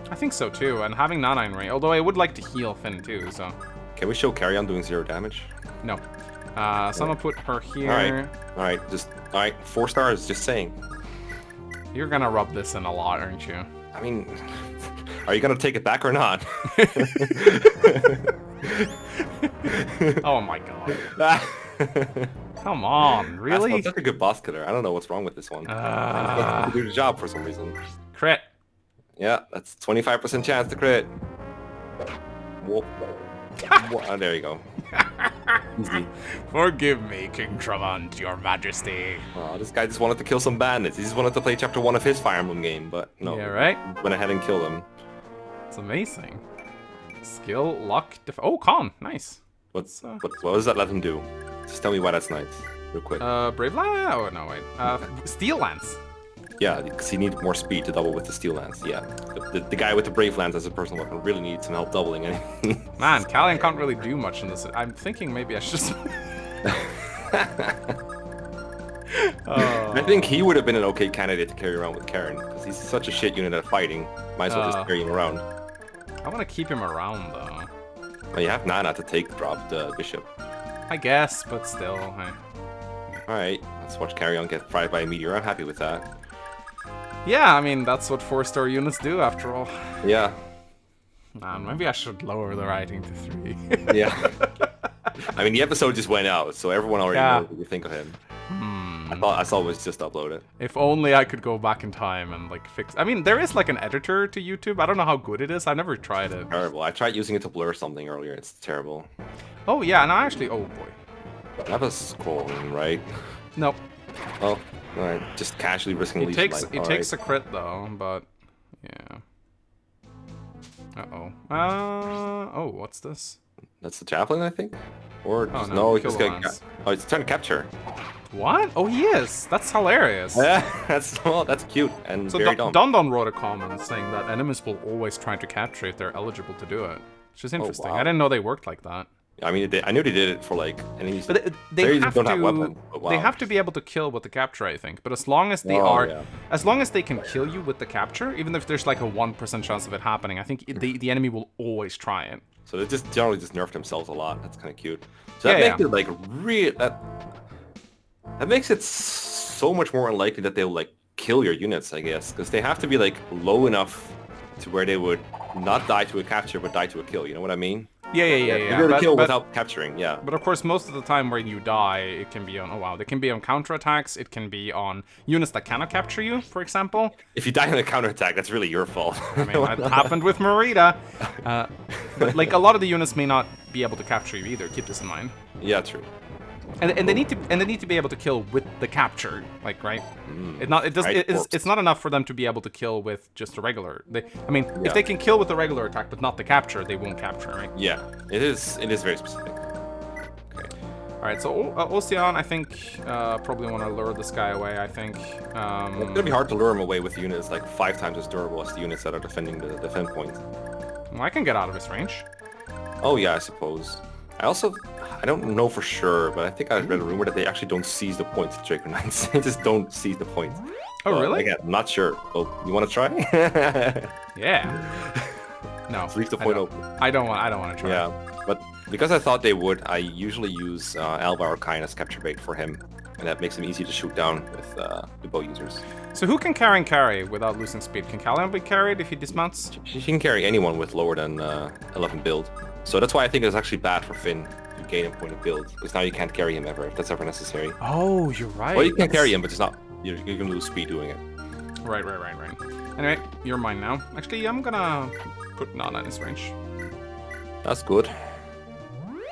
I think so, too, and having Nana in range, although I would like to heal Finn, too, so... Can we show Carrion doing 0 damage? No. So I'm gonna put her here. Alright, 4 stars, just saying. You're gonna rub this in a lot, aren't you? I mean, are you gonna take it back or not? Oh my god. Come on, really? That's a good boss killer. I don't know what's wrong with this one. It do the job for some reason. Crit. Yeah, that's 25% chance to crit. Whoop. Oh, there you go. Easy. Forgive me, King Trevant, your majesty. Oh, this guy just wanted to kill some bandits. He just wanted to play chapter 1 of his Fire Emblem game, but no. Yeah, right? Went ahead and killed him. It's amazing. Skill, luck, oh, con, nice. What does that let him do? Just tell me why that's nice, real quick. Brave Lance? Oh, no, wait. Steel Lance. Yeah, because he needs more speed to double with the Steel Lance, yeah. The guy with the Brave Lance as a personal weapon really needs some help doubling anything. Man, Callian can't really do much in this. I'm thinking maybe I should just... I think he would have been an okay candidate to carry around with Karen, because he's such a shit unit at fighting. Might as well just carry him around. I want to keep him around, though. Well, you have Nana to take drop the bishop. I guess, but still. Alright, let's watch Carrion get fried by a meteor. I'm happy with that. Yeah, I mean, that's what 4-star units do, after all. Yeah. Man, maybe I should lower the rating to 3. Yeah. I mean, the episode just went out, so everyone already knows what you think of him. I thought it was just uploaded. If only I could go back in time and, like, fix... I mean, there is, like, an editor to YouTube. I don't know how good it is. I've never tried it. Terrible. I tried using it to blur something earlier. It's terrible. Oh, yeah, and I actually... Oh, boy. That was scrolling, right? Nope. Oh, alright. Just casually risking It takes a crit, though, but... Yeah. Uh-oh. Oh, what's this? That's the chaplain, I think? Or oh, no, it's trying to capture. What? Oh, he is. That's hilarious. Yeah, that's cute and so very dumb. Don wrote a comment saying that enemies will always try to capture if they're eligible to do it, which is interesting. Oh, wow. I didn't know they worked like that. I mean, I knew they did it for like enemies. But they don't have weapons. Wow. They have to be able to kill with the capture, I think. But as long as they as long as they can kill you with the capture, even if there's like a 1% chance of it happening, I think the enemy will always try it. So they just generally just nerfed themselves a lot. That's kind of cute. So that makes it like that makes it so much more unlikely that they'll like kill your units, I guess, because they have to be like low enough to where they would not die to a capture but die to a kill. You know what I mean? Yeah. They're gonna kill without capturing. Yeah. But of course, most of the time when you die, it can be on. Oh wow, they can be on counterattacks. It can be on units that cannot capture you, for example. If you die on a counterattack, that's really your fault. I mean, that happened with Marita. But like a lot of the units may not be able to capture you either. Keep this in mind. Yeah, true. And they need to be able to kill with the capture, like, right? It's not enough for them to be able to kill with just a regular. If they can kill with the regular attack but not the capture, they won't capture, right? Yeah, it is very specific. Okay. All right, so Ocean, I think probably want to lure this guy away. I think it's gonna be hard to lure him away with units like 5 times as durable as the units that are defending the defend point. Well, I can get out of his range. Oh yeah, I suppose. I don't know for sure, but I think I read a rumor that they actually don't seize the point to Draco Knights. They just don't seize the point. Oh, really? Again, I'm not sure. Oh, you want to try? Yeah. No. Just leave the point open. I don't want to try. Yeah, but because I thought they would, I usually use Alba or Kain as capture bait for him, and that makes him easy to shoot down with the bow users. So who can carry without losing speed? Can Callion be carried if he dismounts? She can carry anyone with lower than 11 build. So that's why I think it's actually bad for Finn to gain a point of build, because now you can't carry him ever, if that's ever necessary. Oh, you're right. Well, you can carry him, but it's not. You're gonna lose speed doing it. Right. Anyway, you're mine now. Actually, I'm gonna put Nana in his range. That's good.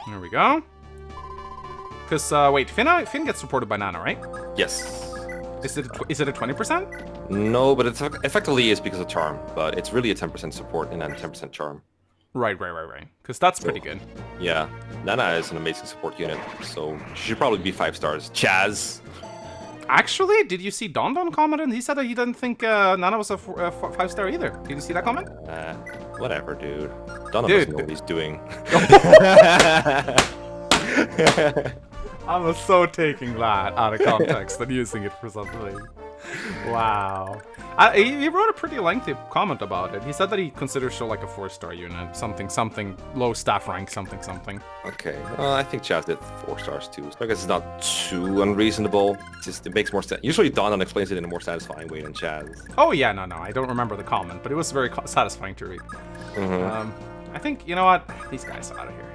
There we go. Because, wait, Finn gets supported by Nana, right? Yes. Is it a 20%? No, but it effectively is because of charm, but it's really a 10% support and then 10% charm. Right. Because that's pretty good. Yeah, Nana is an amazing support unit, so she should probably be 5 stars. Chaz! Actually, did you see Don comment? He said that he didn't think Nana was a 5-star either. Did you see that comment? Whatever, dude. Don doesn't know what he's doing. I was so taking that out of context and using it for something. Wow. He wrote a pretty lengthy comment about it. He said that he considers her like a 4-star unit. Something, low staff rank, something. Okay. Well, I think Chaz did 4 stars too. So I guess it's not too unreasonable. It makes more sense. Usually Don explains it in a more satisfying way than Chaz. Oh yeah, no. I don't remember the comment, but it was very satisfying to read. I think, you know what? These guys are out of here.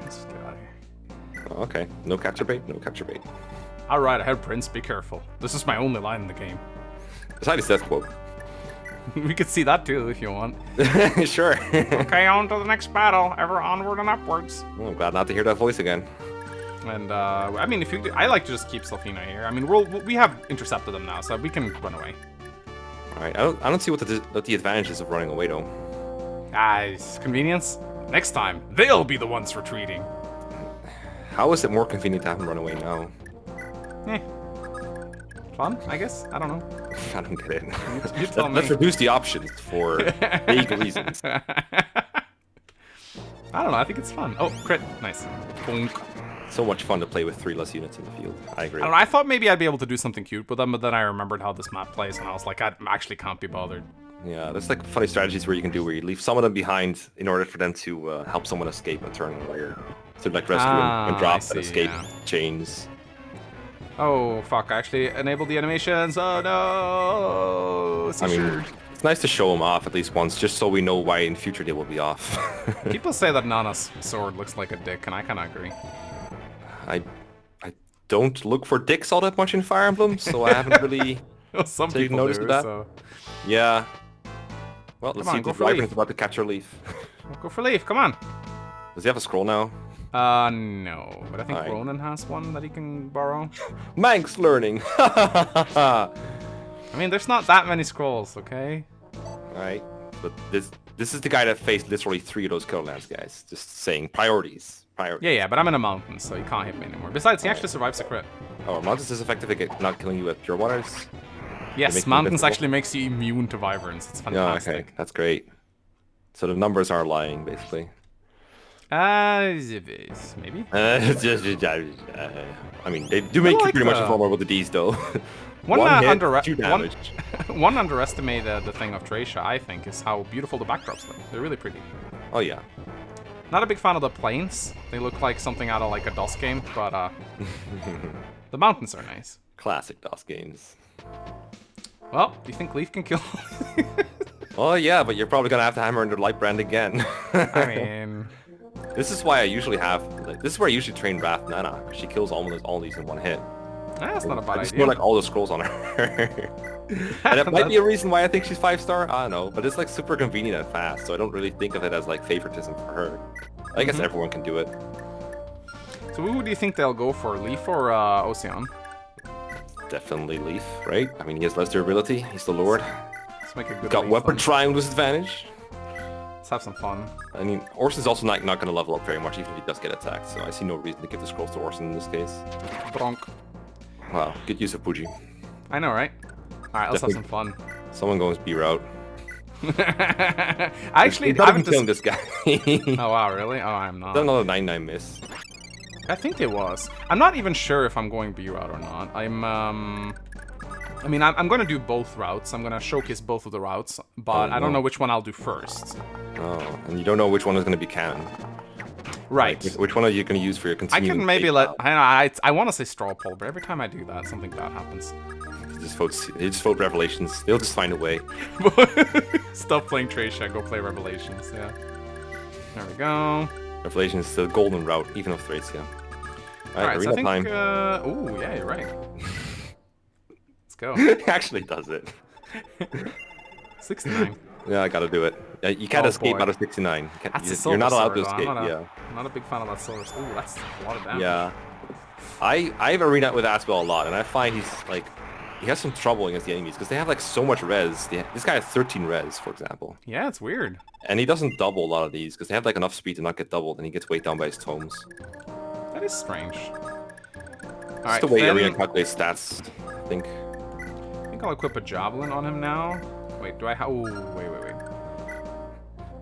Okay, no capture bait, no capture bait. Alright, ahead, Prince, be careful. This is my only line in the game. Besides his death quote. We could see that too if you want. Sure. Okay, on to the next battle. Ever onward and upwards. Oh, I'm glad not to hear that voice again. And, I mean, if you do, I like to just keep Selfina here. I mean, we have intercepted them now, so we can run away. Alright, I don't see what the advantage is of running away, though. It's convenience. Next time, they'll be the ones retreating. How is it more convenient to have him run away now? Eh. Fun, I guess? I don't know. I don't get it. You tell me. Let's reduce the options for legal reasons. I don't know, I think it's fun. Oh, crit. Nice. Bonk. So much fun to play with 3 less units in the field. I agree. I don't know, I thought maybe I'd be able to do something cute with them, but then I remembered how this map plays, and I was like, I actually can't be bothered. Yeah, there's like funny strategies where you can do where you leave some of them behind in order for them to help someone escape and turn away. So like rescue and drop and escape chains. Oh, fuck, I actually enabled the animations. Oh, no. I mean, it's nice to show them off at least once, just so we know why in future they will be off. People say that Nana's sword looks like a dick, and I kind of agree. I don't look for dicks all that much in Fire Emblem, so I haven't really Some taken people notice do, of that. so... Yeah. Well, let's Come see on, go if for the Leaf. Wyvern's about to catch her leaf. Go for Leaf, come on. Does he have a scroll now? No, but I think Alright. Ronan has one that he can borrow. Manx learning! I mean, there's not that many scrolls, okay? Alright, but this is the guy that faced literally 3 of those Colorlands guys. Just saying, priorities. Priorities. Yeah, but I'm in a mountain, so you can't hit me anymore. Besides, he actually survives the crit. Oh, mountains is effective at not killing you at pure waters? Yes, mountains actually makes you immune to Wyverns. It's Yeah, fantastic. okay, that's great. So the numbers are lying, basically. Maybe? I mean, they do make you like pretty much the- vulnerable to these, though. One, One hit, undere- 2 one, damage. one underestimate the thing of Thracia, I think, is how beautiful the backdrops look. They're really pretty. Oh, yeah. Not a big fan of the plains. They look like something out of like a DOS game, but the mountains are nice. Classic DOS games. Well, do you think Leaf can kill? Oh, yeah, but you're probably going to have to hammer into Light Brand again. I mean... This is why I usually have... This is where I usually train Wrath Nana. She kills all these in one hit. That's not a bad I just idea. put like all the scrolls on her. And it might be a reason why I think she's 5-star. I don't know, but it's like super convenient and fast, so I don't really think of it as like favoritism for her. I guess everyone can do it. So who do you think they'll go for, Leaf or Ocean? Definitely Leaf, right? I mean, he has less durability. He's the Lord. Let's make a good Got Leaf weapon one. trying disadvantage. Let's have some fun. I mean, Orson's also not going to level up very much, even if he does get attacked. So I see no reason to give the scrolls to Orson in this case. Bronk. Wow, good use of Puji. I know, right? Alright, let's have some fun. Someone goes B route. I actually I haven't haven't killing this guy. Oh wow, really? Oh, I'm not. Another 9-9 miss. I think it was. I'm not even sure if I'm going B route or not. I mean, I'm gonna do both routes. I'm gonna showcase both of the routes, but I don't know which one I'll do first. Oh, and you don't know which one is going to be canon. Right. Like, which one are you going to use for your I continuing? can maybe fate let. route? I want to say straw poll, but every time I do that, something bad happens. You just vote Revelations. They'll just find a way. Stop playing Thracia, go play Revelations. Yeah. There we go. Revelations is the golden route, even of Thracia. Alright, so I arena think. time. Ooh, yeah, you're right. Let's go. It actually does it. 69. Yeah, I gotta do it. You can't Oh, escape boy. out of 69. That's a You're not silver allowed to sword, escape. though. Yeah. I'm not a big fan of that silver. Ooh, that's a lot of damage. Yeah. I have arena with Aspel a lot, and I find he's like he has some trouble against the enemies because they have like so much res. This guy has 13 res, for example, Yeah, it's weird. and he doesn't double a lot of these because they have like enough speed to not get doubled, and he gets weighed down by his tomes. That is strange. It's Alright, the way then, arena calculates stats, I think. I think I'll equip a javelin on him now. Wait, do I have? Oh, wait.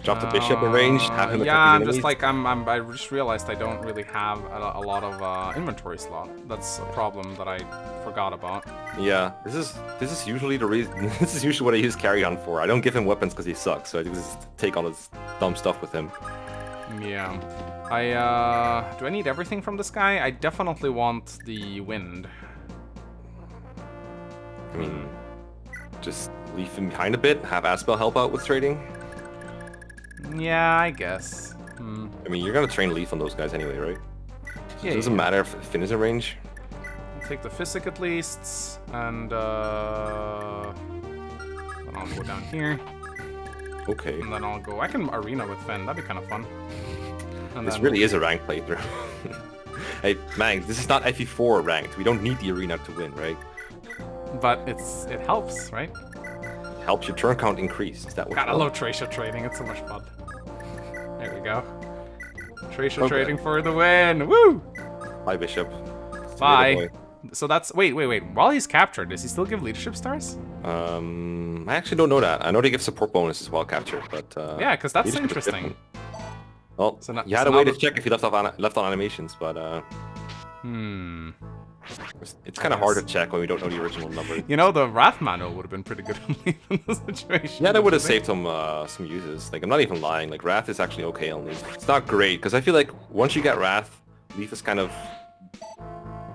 Drop the bishop in range, have him Yeah, attack I'm the just enemies. like I just realized I don't really have a lot of inventory slot. That's a problem that I forgot about. Yeah, this is usually the reason. This is usually what I use carry on for. I don't give him weapons because he sucks, so I just take all his dumb stuff with him. Yeah. Do I need everything from this guy? I definitely want the wind. I mean, just leave him behind a bit. Have Aspel help out with trading. Yeah, I guess. I mean, you're gonna train Leaf on those guys anyway, right? Yeah, It doesn't matter if Finn is in range. I'll take the Physic at least, and then I'll go down here. Okay. And then I'll go... I can arena with Finn, that'd be kind of fun. And This then really is a ranked playthrough. Hey, man, this is not FE4 ranked. We don't need the arena to win, right? But it helps, right? Helps your turn count increase. Is that what God, I you want? love Thracia trading, it's so much fun. There we go. Thracia trading for the win, woo! Bye, Bishop. Bye. So that's... Wait. While he's captured, does he still give leadership stars? I actually don't know that. I know they give support bonuses while captured, but... Yeah, because that's leadership is interesting. different. Well, So not- you had so a way now to check if you left on animations, but it's kind of hard to check when we don't know the original number. You know, the Wrath manual would have been pretty good in this situation. Yeah, that would have don't you saved some uses. Like, I'm not even lying. Like, Wrath is actually okay on Leaf. It's not great, because I feel like once you get Wrath, Leaf is kind of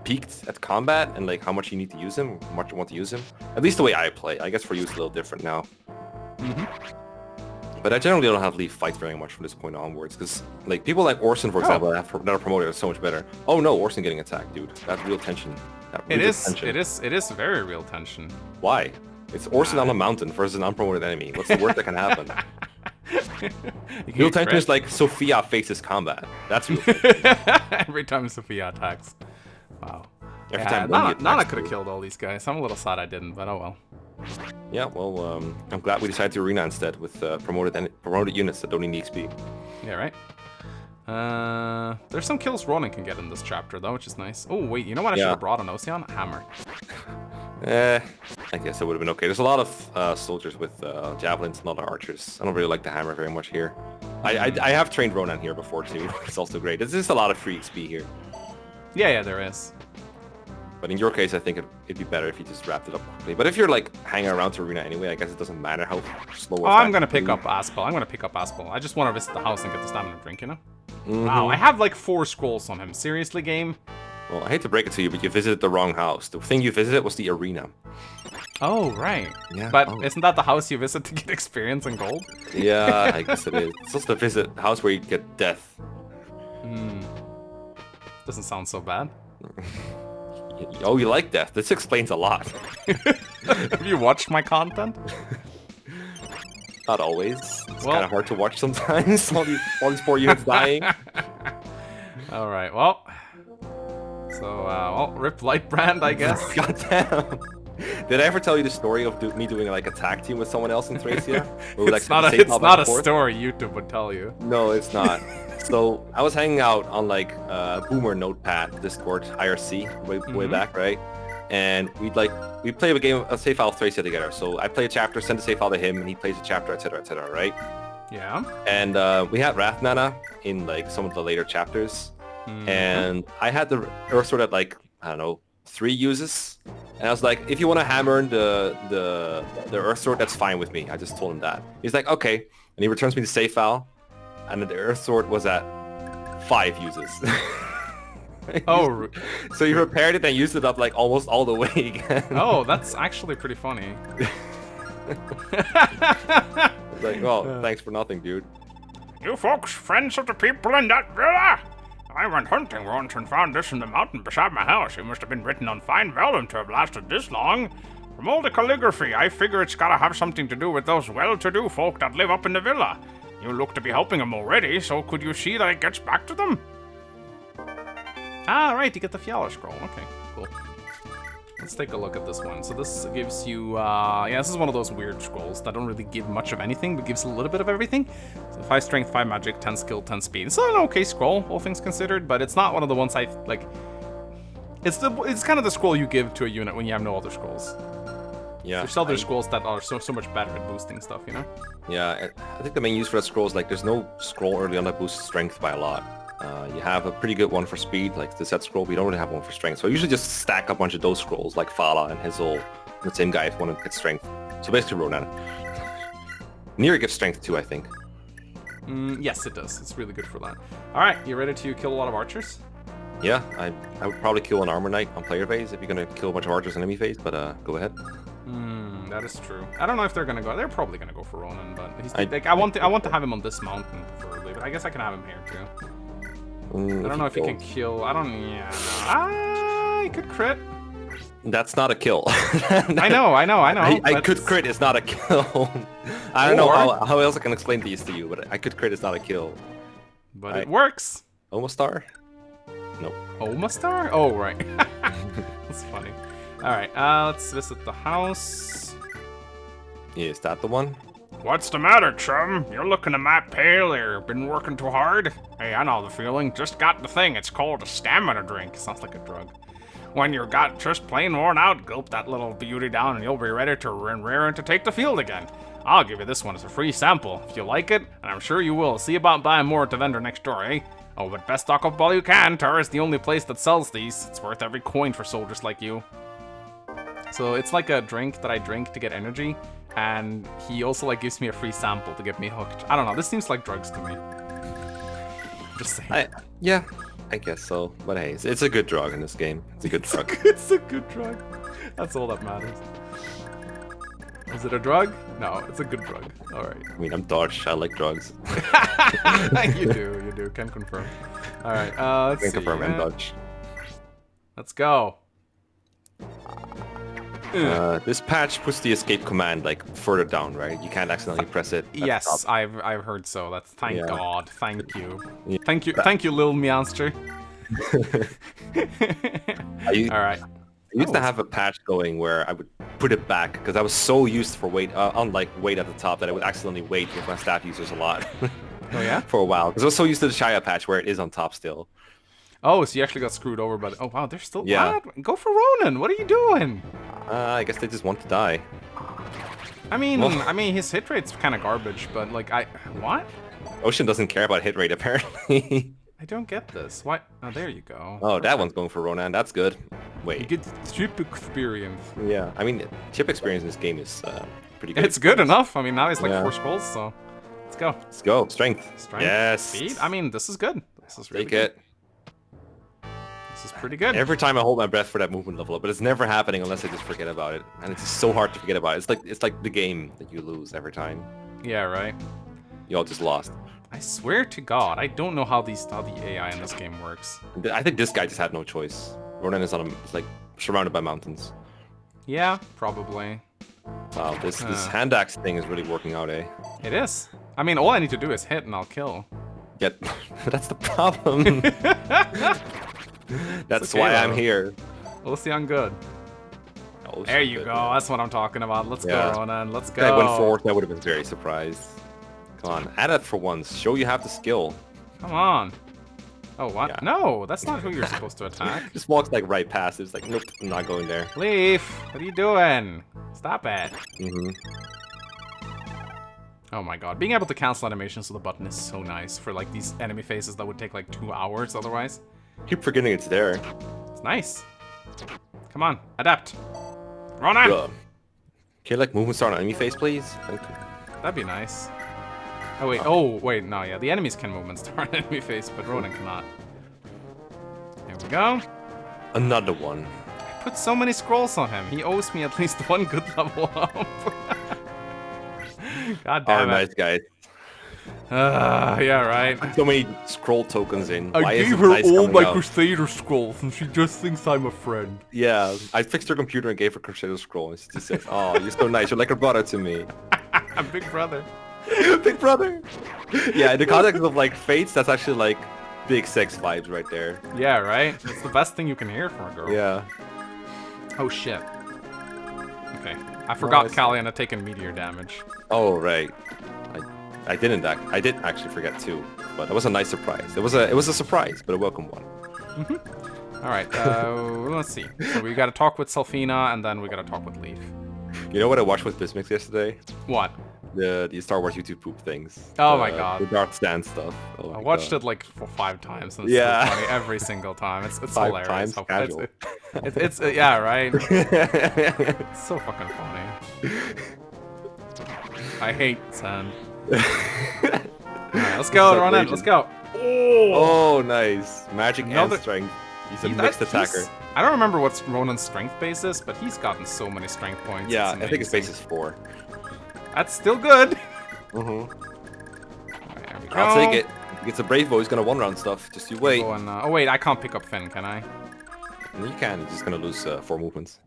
peaked at combat and like how much you need to use him, how much you want to use him. At least the way I play. I guess for you it's a little different now. But I generally don't have Leaf fights very much from this point onwards, because like people like Orson, for example, that are promoted are so much better. Oh no, Orson getting attacked, dude. That's real tension. It is very real tension. Why? It's Orson on a mountain versus an unpromoted enemy. What's the worst that can happen? Real tension is like Sophia faces combat. That's real tension. Every time Sophia attacks. Wow. Every Yeah, time Wendy Nana attacks, could have killed all these guys. I'm a little sad I didn't, but oh well. Yeah, well, I'm glad we decided to arena instead with promoted units that don't need XP. Yeah, right? There's some kills Ronin can get in this chapter, though, which is nice. Oh, wait, you know what I should have brought on Ocean? A hammer. I guess that would have been okay. There's a lot of soldiers with javelins, not archers. I don't really like the hammer very much here. I have trained Ronin here before, too. It's also great. There's just a lot of free XP here. Yeah, there is. But in your case, I think it'd be better if you just wrapped it up quickly. But if you're like hanging around to arena anyway, I guess it doesn't matter how slow. Oh, I'm gonna pick up Aspel. I just want to visit the house and get the stamina drink, you know? Wow, I have like 4 scrolls on him. Seriously, game? Well, I hate to break it to you, but you visited the wrong house. The thing you visited was the arena. Oh, right. Yeah. But isn't that the house you visit to get experience and gold? Yeah, I guess it is. It's just the house where you get death. Doesn't sound so bad. Oh, you like death? This explains a lot. Have you watched my content? Not always. It's kind of hard to watch sometimes. all these poor units dying. All right. Well. So, rip Lightbrand, I guess. Goddamn. Did I ever tell you the story of me doing like a tag team with someone else in Thracia? It's not a story YouTube would tell you. No, it's not. So I was hanging out on like Boomer Notepad Discord IRC way back, right? And we'd play a save file of Thracia together. So I play a chapter, send a save file to him, and he plays a chapter, etc., right? Yeah. And we had Wrath Nana in like some of the later chapters, and I had the Earth Sword at like I don't know 3 uses, and I was like, if you want to hammer the Earth Sword, that's fine with me. I just told him that. He's like, okay, and he returns me the save file. And the Earth Sword was at 5 uses. Oh. So he repaired it and used it up like almost all the way again. Oh, that's actually pretty funny. It's like, well, thanks for nothing, dude. You folks, friends of the people in that villa? I went hunting once and found this in the mountain beside my house. It must have been written on fine vellum to have lasted this long. From all the calligraphy, I figure it's gotta have something to do with those well-to-do folk that live up in the villa. You look to be helping them already, so could you see that it gets back to them? Ah, right, you get the Fiala scroll. Okay, cool. Let's take a look at this one. So this gives you, this is one of those weird scrolls that don't really give much of anything, but gives a little bit of everything. So 5 strength, 5 magic, 10 skill, 10 speed. It's an okay scroll, all things considered, but it's not one of the ones I, like... It's kind of the scroll you give to a unit when you have no other scrolls. Yeah. There's other scrolls that are so much better at boosting stuff, you know? Yeah, I think the main use for that scroll is like there's no scroll early on that boosts strength by a lot. You have a pretty good one for speed, like the set scroll, but you don't really have one for strength. So I usually just stack a bunch of those scrolls, like Fala and Hizzle, the same guy if you want to get strength. So basically Ronan. Nira gives strength too, I think. Yes, it does. It's really good for that. Alright, you ready to kill a lot of archers? Yeah, I would probably kill an armor knight on player phase if you're going to kill a bunch of archers on enemy phase, but go ahead. That is true. I don't know if they're gonna go. They're probably gonna go for Ronan, but he's I want to have him on this mountain preferably. But I guess I can have him here too. I don't know if he can kill. I don't. Yeah. Ah, he could crit. That's not a kill. I know. I could crit. It's not a kill. I don't know how else I can explain these to you, but I could crit. It's not a kill. But it works. Almost star? Nope. Almost star? Oh right. That's funny. All right. Let's visit the house. Yeah, is that the one? What's the matter, chum? You're looking a mite pale here. Been working too hard? Hey, I know the feeling. Just got the thing. It's called a stamina drink. Sounds like a drug. When you're got just plain worn out, gulp that little beauty down and you'll be ready to raring to take the field again. I'll give you this one as a free sample. If you like it, and I'm sure you will, see about buying more at the vendor next door, eh? Oh, but best stock up all you can. Tara's the only place that sells these. It's worth every coin for soldiers like you. So it's like a drink that I drink to get energy, and he also like gives me a free sample to get me hooked. I don't know, this seems like drugs to me. Just saying. Yeah, I guess so. But hey, it's a good drug in this game. It's a good drug. It's a good drug. That's all that matters. Is it a drug? No, it's a good drug. All right. I mean, I'm Dutch. I like drugs. You do. Can confirm. All right. Let's see. Can confirm I'm Dutch. Let's go. This patch puts the escape command like further down, right? You can't accidentally press it. Yes, I've heard so. That's thank God. Thank you. Yeah. Thank you, little meowster. All right. I used to have a patch going where I would put it back because I was so used for wait at the top that I would accidentally wait with my staff users a lot. Oh yeah? For a while because I was so used to the Shia patch where it is on top still. Oh, so you actually got screwed over by the... Oh wow, they're still... Yeah. What? Go for Ronan. What are you doing? I guess they just want to die. I mean, his hit rate's kind of garbage, but like what? Ocean doesn't care about hit rate apparently. I don't get this. What? Oh, there you go. Oh, that one's going for Ronan. That's good. Wait. You get chip experience. Yeah, I mean, chip experience in this game is pretty good. It's good enough. I mean, now he's like 4 scrolls, so let's go. Let's go. Strength. Yes. Speed. I mean, this is good. This is really Take good. it. This is pretty good. Every time I hold my breath for that movement level up, but it's never happening unless I just forget about it, and it's so hard to forget about it. It's like the game that you lose every time. Yeah, right. You all just lost. I swear to God, I don't know how the AI in this game works. I think this guy just had no choice. Ronan is it's like surrounded by mountains. Yeah, probably. Wow, this hand axe thing is really working out, eh? It is. I mean, all I need to do is hit and I'll kill. Yet, that's the problem. That's okay, why though. I'm here. We'll see, I'm good. Oh, There you go. That's what I'm talking about. Let's go, Ronan. Let's go. If I went fourth, I would have been very surprised. Come on, add that for once. Show you have the skill. Come on. Oh, what? Yeah. No, that's not who you're supposed to attack. Just walks like right past it. It's like, nope, I'm not going there. Leaf, what are you doing? Stop it. Oh my god. Being able to cancel animations with the button is so nice for like these enemy faces that would take like 2 hours otherwise. Keep forgetting it's there. It's nice. Come on, adapt. Ronan! Can you like movement start on enemy face, please? Thank you. That'd be nice. Oh wait, no, yeah, the enemies can movement start on enemy face, but Ronan cannot. There we go. Another one. I put so many scrolls on him. He owes me at least 1 good level up. God damn it. Nice guys. Yeah, right. So many scroll tokens in. I gave her all my Crusader scrolls, and she just thinks I'm a friend. Yeah, I fixed her computer and gave her Crusader scroll, and she just says, "Oh, you're so nice. You're like a brother to me." Big brother. Big brother. Yeah, in the context of like fates, that's actually like big sex vibes right there. Yeah, right. It's the best thing you can hear from a girl. Yeah. Oh shit. Okay, I forgot Callian had taken meteor damage. Oh right. I did actually forget too, but it was a nice surprise. It was a surprise, but a welcome one. All right, let's see. So we got to talk with Selfina, and then we got to talk with Leaf. You know what I watched with Bismix yesterday? What? The Star Wars YouTube poop things. Oh my god. The Darth Stand stuff. Oh I watched it like 5 times, and it's so funny every single time. It's 5 hilarious. times How casual. it's yeah, right. It's so fucking funny. I hate sand. Alright, let's go, Ronan. Let's go. Oh, nice. Magic and strength. He's a mixed attacker. I don't remember what's Ronan's strength basis, but he's gotten so many strength points. Yeah, I think his base is 4. That's still good. There we I'll take it. If he gets a Bravo, he's gonna one-round stuff. Just you wait. Oh wait, I can't pick up Finn, can I? You can. He's just gonna lose 4 movements.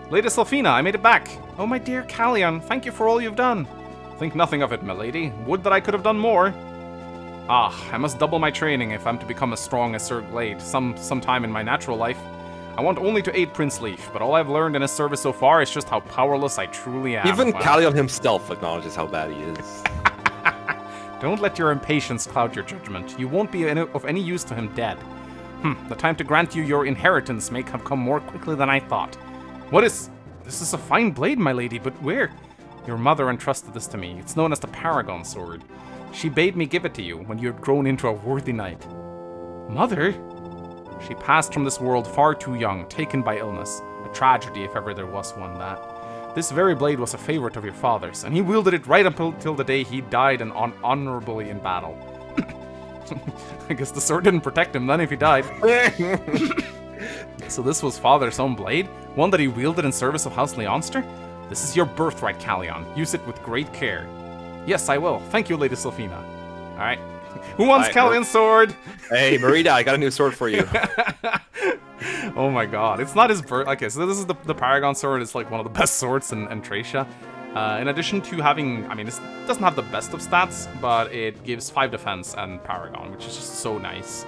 Lady Selfina, I made it back. Oh, my dear Callion, thank you for all you've done. Think nothing of it, milady. Would that I could have done more. Ah, I must double my training if I'm to become as strong as Sir Glade sometime in my natural life. I want only to aid Prince Leaf, but all I've learned in his service so far is just how powerless I truly am. Even Callion himself acknowledges how bad he is. Don't let your impatience cloud your judgment. You won't be of any use to him dead. The time to grant you your inheritance may have come more quickly than I thought. What is... This is a fine blade, my lady, but where? Your mother entrusted this to me. It's known as the Paragon Sword. She bade me give it to you when you had grown into a worthy knight. Mother? She passed from this world far too young, taken by illness. A tragedy, if ever there was one, that. This very blade was a favorite of your father's, and he wielded it right up until the day he died honorably in battle. I guess the sword didn't protect him then if he died. So this was father's own blade? One that he wielded in service of House Leonster? This is your birthright, Callion. Use it with great care. Yes, I will. Thank you, Lady Selfina. Alright. Who wants Callion's sword? Hey, Marita, I got a new sword for you. Oh my god. It's not his birth... Okay, so this is the Paragon sword. It's like one of the best swords in Thracia. In addition to having... I mean, it doesn't have the best of stats, but it gives 5 defense and Paragon, which is just so nice.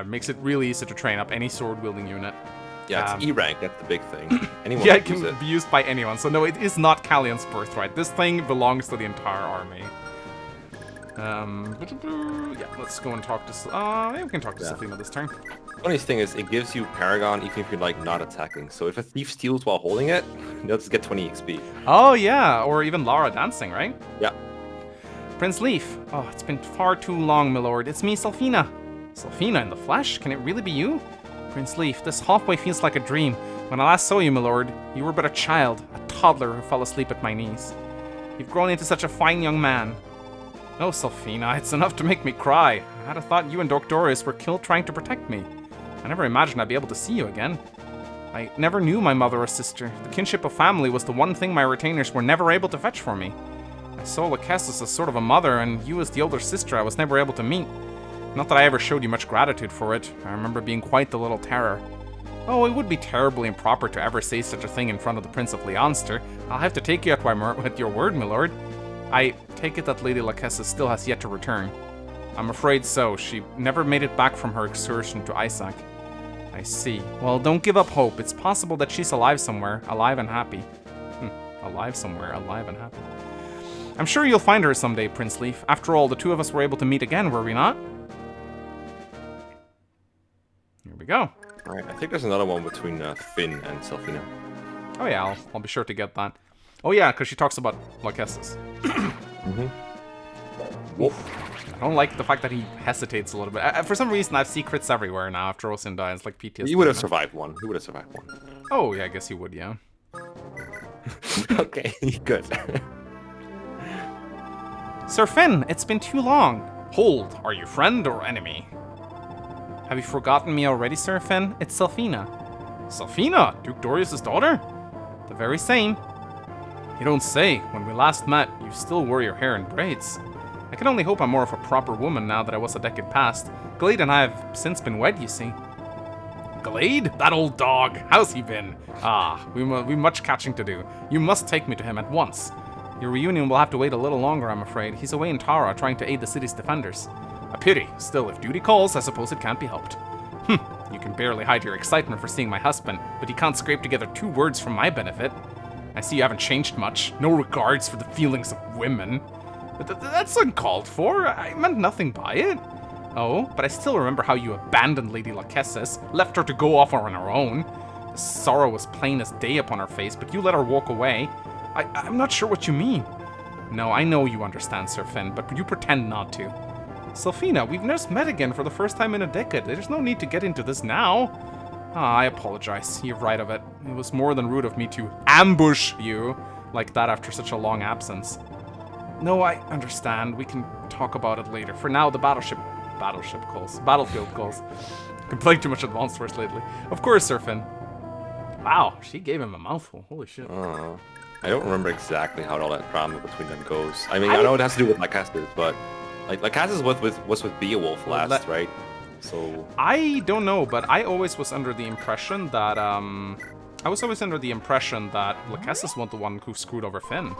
Makes it really easy to train up any sword-wielding unit. Yeah, it's E-rank, that's the big thing. Anyone yeah, it can can be used by anyone. So no, it is not Callion's birthright. This thing belongs to the entire army. Yeah, let's go and talk to... maybe we can talk to Selfina this turn. Funniest thing is, it gives you Paragon even if you're, like, not attacking. So if a thief steals while holding it, they'll just get 20 XP. Oh, yeah, or even Lara dancing, right? Yeah. Prince Leaf. Oh, it's been far too long, milord. It's me, Selfina. Selfina in the flesh? Can it really be you? Prince Leaf, this halfway feels like a dream. When I last saw you, milord, you were but a child, a toddler who fell asleep at my knees. You've grown into such a fine young man. No, Selfina, it's enough to make me cry. I had a thought you and Doctorus were killed trying to protect me. I never imagined I'd be able to see you again. I never knew my mother or sister. The kinship of family was the one thing my retainers were never able to fetch for me. I saw Lachesis as sort of a mother, and you as the older sister I was never able to meet. Not that I ever showed you much gratitude for it. I remember being quite the little terror. Oh, it would be terribly improper to ever say such a thing in front of the Prince of Leonster. I'll have to take you at your word, milord. I take it that Lady Lachesis still has yet to return. I'm afraid so. She never made it back from her excursion to Isaac. I see. Well, don't give up hope. It's possible that she's alive somewhere, alive and happy. Alive somewhere, alive and happy. I'm sure you'll find her someday, Prince Leaf. After all, the two of us were able to meet again, were we not? Here we go. Alright, I think there's another one between Finn and Selfina. Oh yeah, I'll be sure to get that. Oh yeah, because she talks about Lachesis. I don't like the fact that he hesitates a little bit. For some reason, I have secrets everywhere now after Osin dies, like PTSD. He would have survived one. He would have survived one. Oh yeah, I guess he would, yeah. Okay, good. Sir Finn, it's been too long. Hold, are you friend or enemy? Have you forgotten me already, Sir Finn? It's Selfina. Selfina? Duke Dorius' daughter? The very same. You don't say. When we last met, you still wore your hair in braids. I can only hope I'm more of a proper woman now that I was a decade past. Glade and I have since been wed, you see. Glade? That old dog. How's he been? Ah, we've much catching to do. You must take me to him at once. Your reunion will have to wait a little longer, I'm afraid. He's away in Tara trying to aid the city's defenders. A pity. Still, if duty calls, I suppose it can't be helped. You can barely hide your excitement for seeing my husband, but you can't scrape together 2 words for my benefit. I see you haven't changed much. No regards for the feelings of women. That's uncalled for. I meant nothing by it. Oh, but I still remember how you abandoned Lady Lachesis, left her to go off on her own. The sorrow was plain as day upon her face, but you let her walk away. I'm not sure what you mean. No, I know you understand, Sir Finn, but you pretend not to. Selfina, we've just met again for the first time in a decade. There's no need to get into this now. I apologize. You're right of it. It was more than rude of me to ambush you like that after such a long absence. No, I understand. We can talk about it later. For now, the battlefield calls. I've been playing too much Advanced Wars lately. Of course, Sir Finn. Wow, she gave him a mouthful. Holy shit. I don't remember exactly how all that drama between them goes. I mean, I know it has to do with Lycaster, but like Lycaster was with Beowulf last, right? So I don't know, but I always was under the impression that Lycastus was the one who screwed over Finn.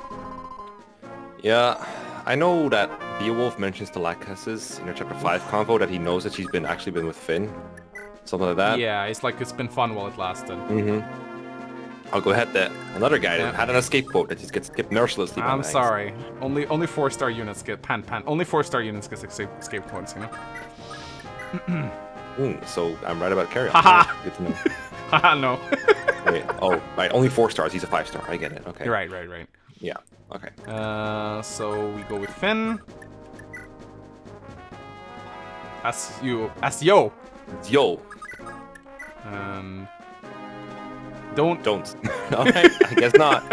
yeah, I know that Beowulf mentions to Lycaster in her chapter 5 convo that he knows that she's actually been with Finn, something like that. Yeah, it's like it's been fun while it lasted. I'll go ahead there. Another guy that had an escape quote that just gets skipped mercilessly. I'm sorry. Only 4-star units get Only 4-star units get escape quotes, you know. So I'm right about Carrion. Haha. Good to know. Haha, no. Wait, oh, right. Only 4 stars. He's a 5-star. I get it. Okay. You're right. Yeah. Okay. So we go with Finn. Yo. It's yo. Don't. Okay. I guess not.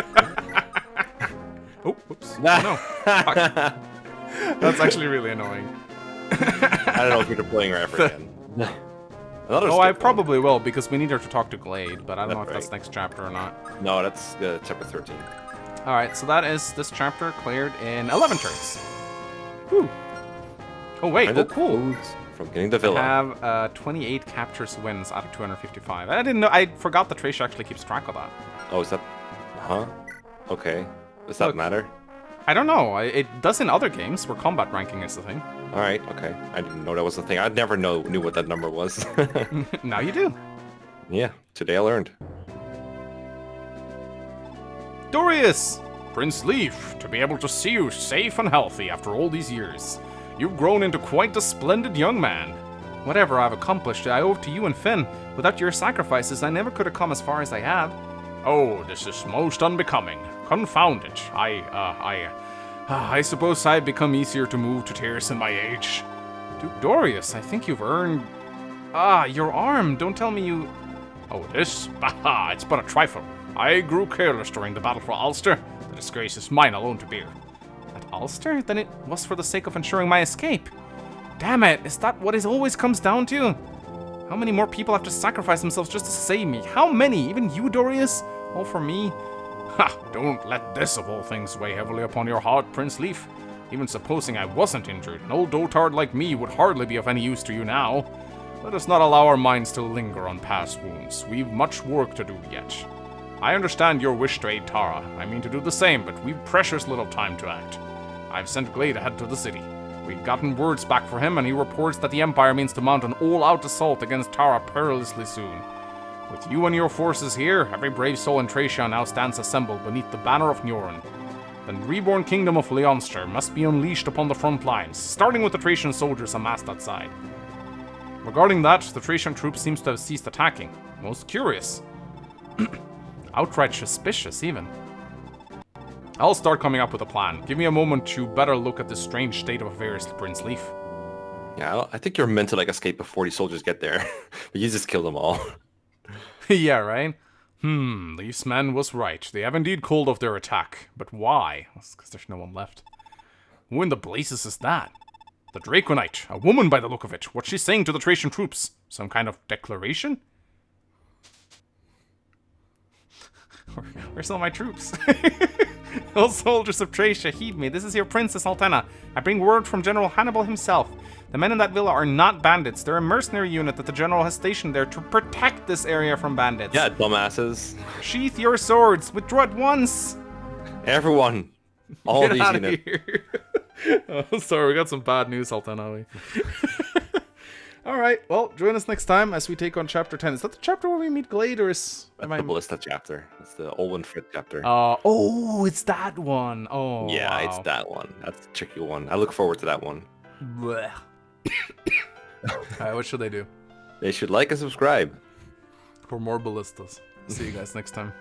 Oh, whoops. No. Fuck. That's actually really annoying. I don't know if you're deploying her ever again. Oh, I probably will, because we need her to talk to Glade, but I don't know if that's next chapter or not. No, that's chapter 13. Alright, so that is this chapter cleared in 11 turns. Whew. Oh, wait. Oh, cool. From getting the villa. I have 28 captures wins out of 255. I didn't know. I forgot that Thracia actually keeps track of that. Oh, is that... Huh? Okay. Does that matter? I don't know. It does in other games where combat ranking is the thing. Alright, okay. I didn't know that was the thing. I never knew what that number was. Now you do. Yeah, today I learned. Dorius! Prince Leaf, to be able to see you safe and healthy after all these years. You've grown into quite a splendid young man. Whatever I've accomplished, I owe to you and Finn. Without your sacrifices, I never could have come as far as I have. Oh, this is most unbecoming. Confound it. I suppose I've become easier to move to tears in my age. Duke Dorius, I think you've earned... your arm. Don't tell me you... Oh, this? Bah, it's but a trifle. I grew careless during the battle for Ulster. The disgrace is mine alone to bear. At Ulster? Then it was for the sake of ensuring my escape. Damn it, is that what it always comes down to? How many more people have to sacrifice themselves just to save me? How many? Even you, Dorius? All for me? Ha! Don't let this of all things weigh heavily upon your heart, Prince Leaf. Even supposing I wasn't injured, an old dotard like me would hardly be of any use to you now. Let us not allow our minds to linger on past wounds. We've much work to do yet. I understand your wish to aid Tara. I mean to do the same, but we've precious little time to act. I've sent Glade ahead to the city. We've gotten words back for him, and he reports that the Empire means to mount an all-out assault against Tara perilously soon. With you and your forces here, every brave soul in Thracia now stands assembled beneath the banner of Njorin. The reborn kingdom of Leonster must be unleashed upon the front lines, starting with the Thracian soldiers amassed outside. Regarding that, the Thracian troops seems to have ceased attacking. Most curious. Outright suspicious, even. I'll start coming up with a plan. Give me a moment to better look at this strange state of affairs, Prince Leaf. Yeah, I think you're meant to escape before these soldiers get there. But you just kill them all. Yeah, right? Leaf's man was right. They have indeed called off their attack. But why? That's because there's no one left. Who in the blazes is that? The Draconite. A woman by the look of it. What's she saying to the Thracian troops? Some kind of declaration? Where's all my troops? All soldiers of Thracia, heed me. This is your Princess Altena. I bring word from General Hannibal himself. The men in that villa are not bandits. They're a mercenary unit that the general has stationed there to protect this area from bandits. Yeah, dumbasses. Sheath your swords. Withdraw at once. Everyone. All Get these out units. of here. Oh, sorry, we got some bad news, Altena. Alright, well, join us next time as we take on Chapter 10. Is that the chapter where we meet Glade, or is... That's the Ballista chapter. It's the Olwen Frit chapter. Oh, it's that one. Oh, yeah, wow. It's that one. That's a tricky one. I look forward to that one. Blech. Alright, what should they do? They should like and subscribe. For more ballistas. See you guys next time.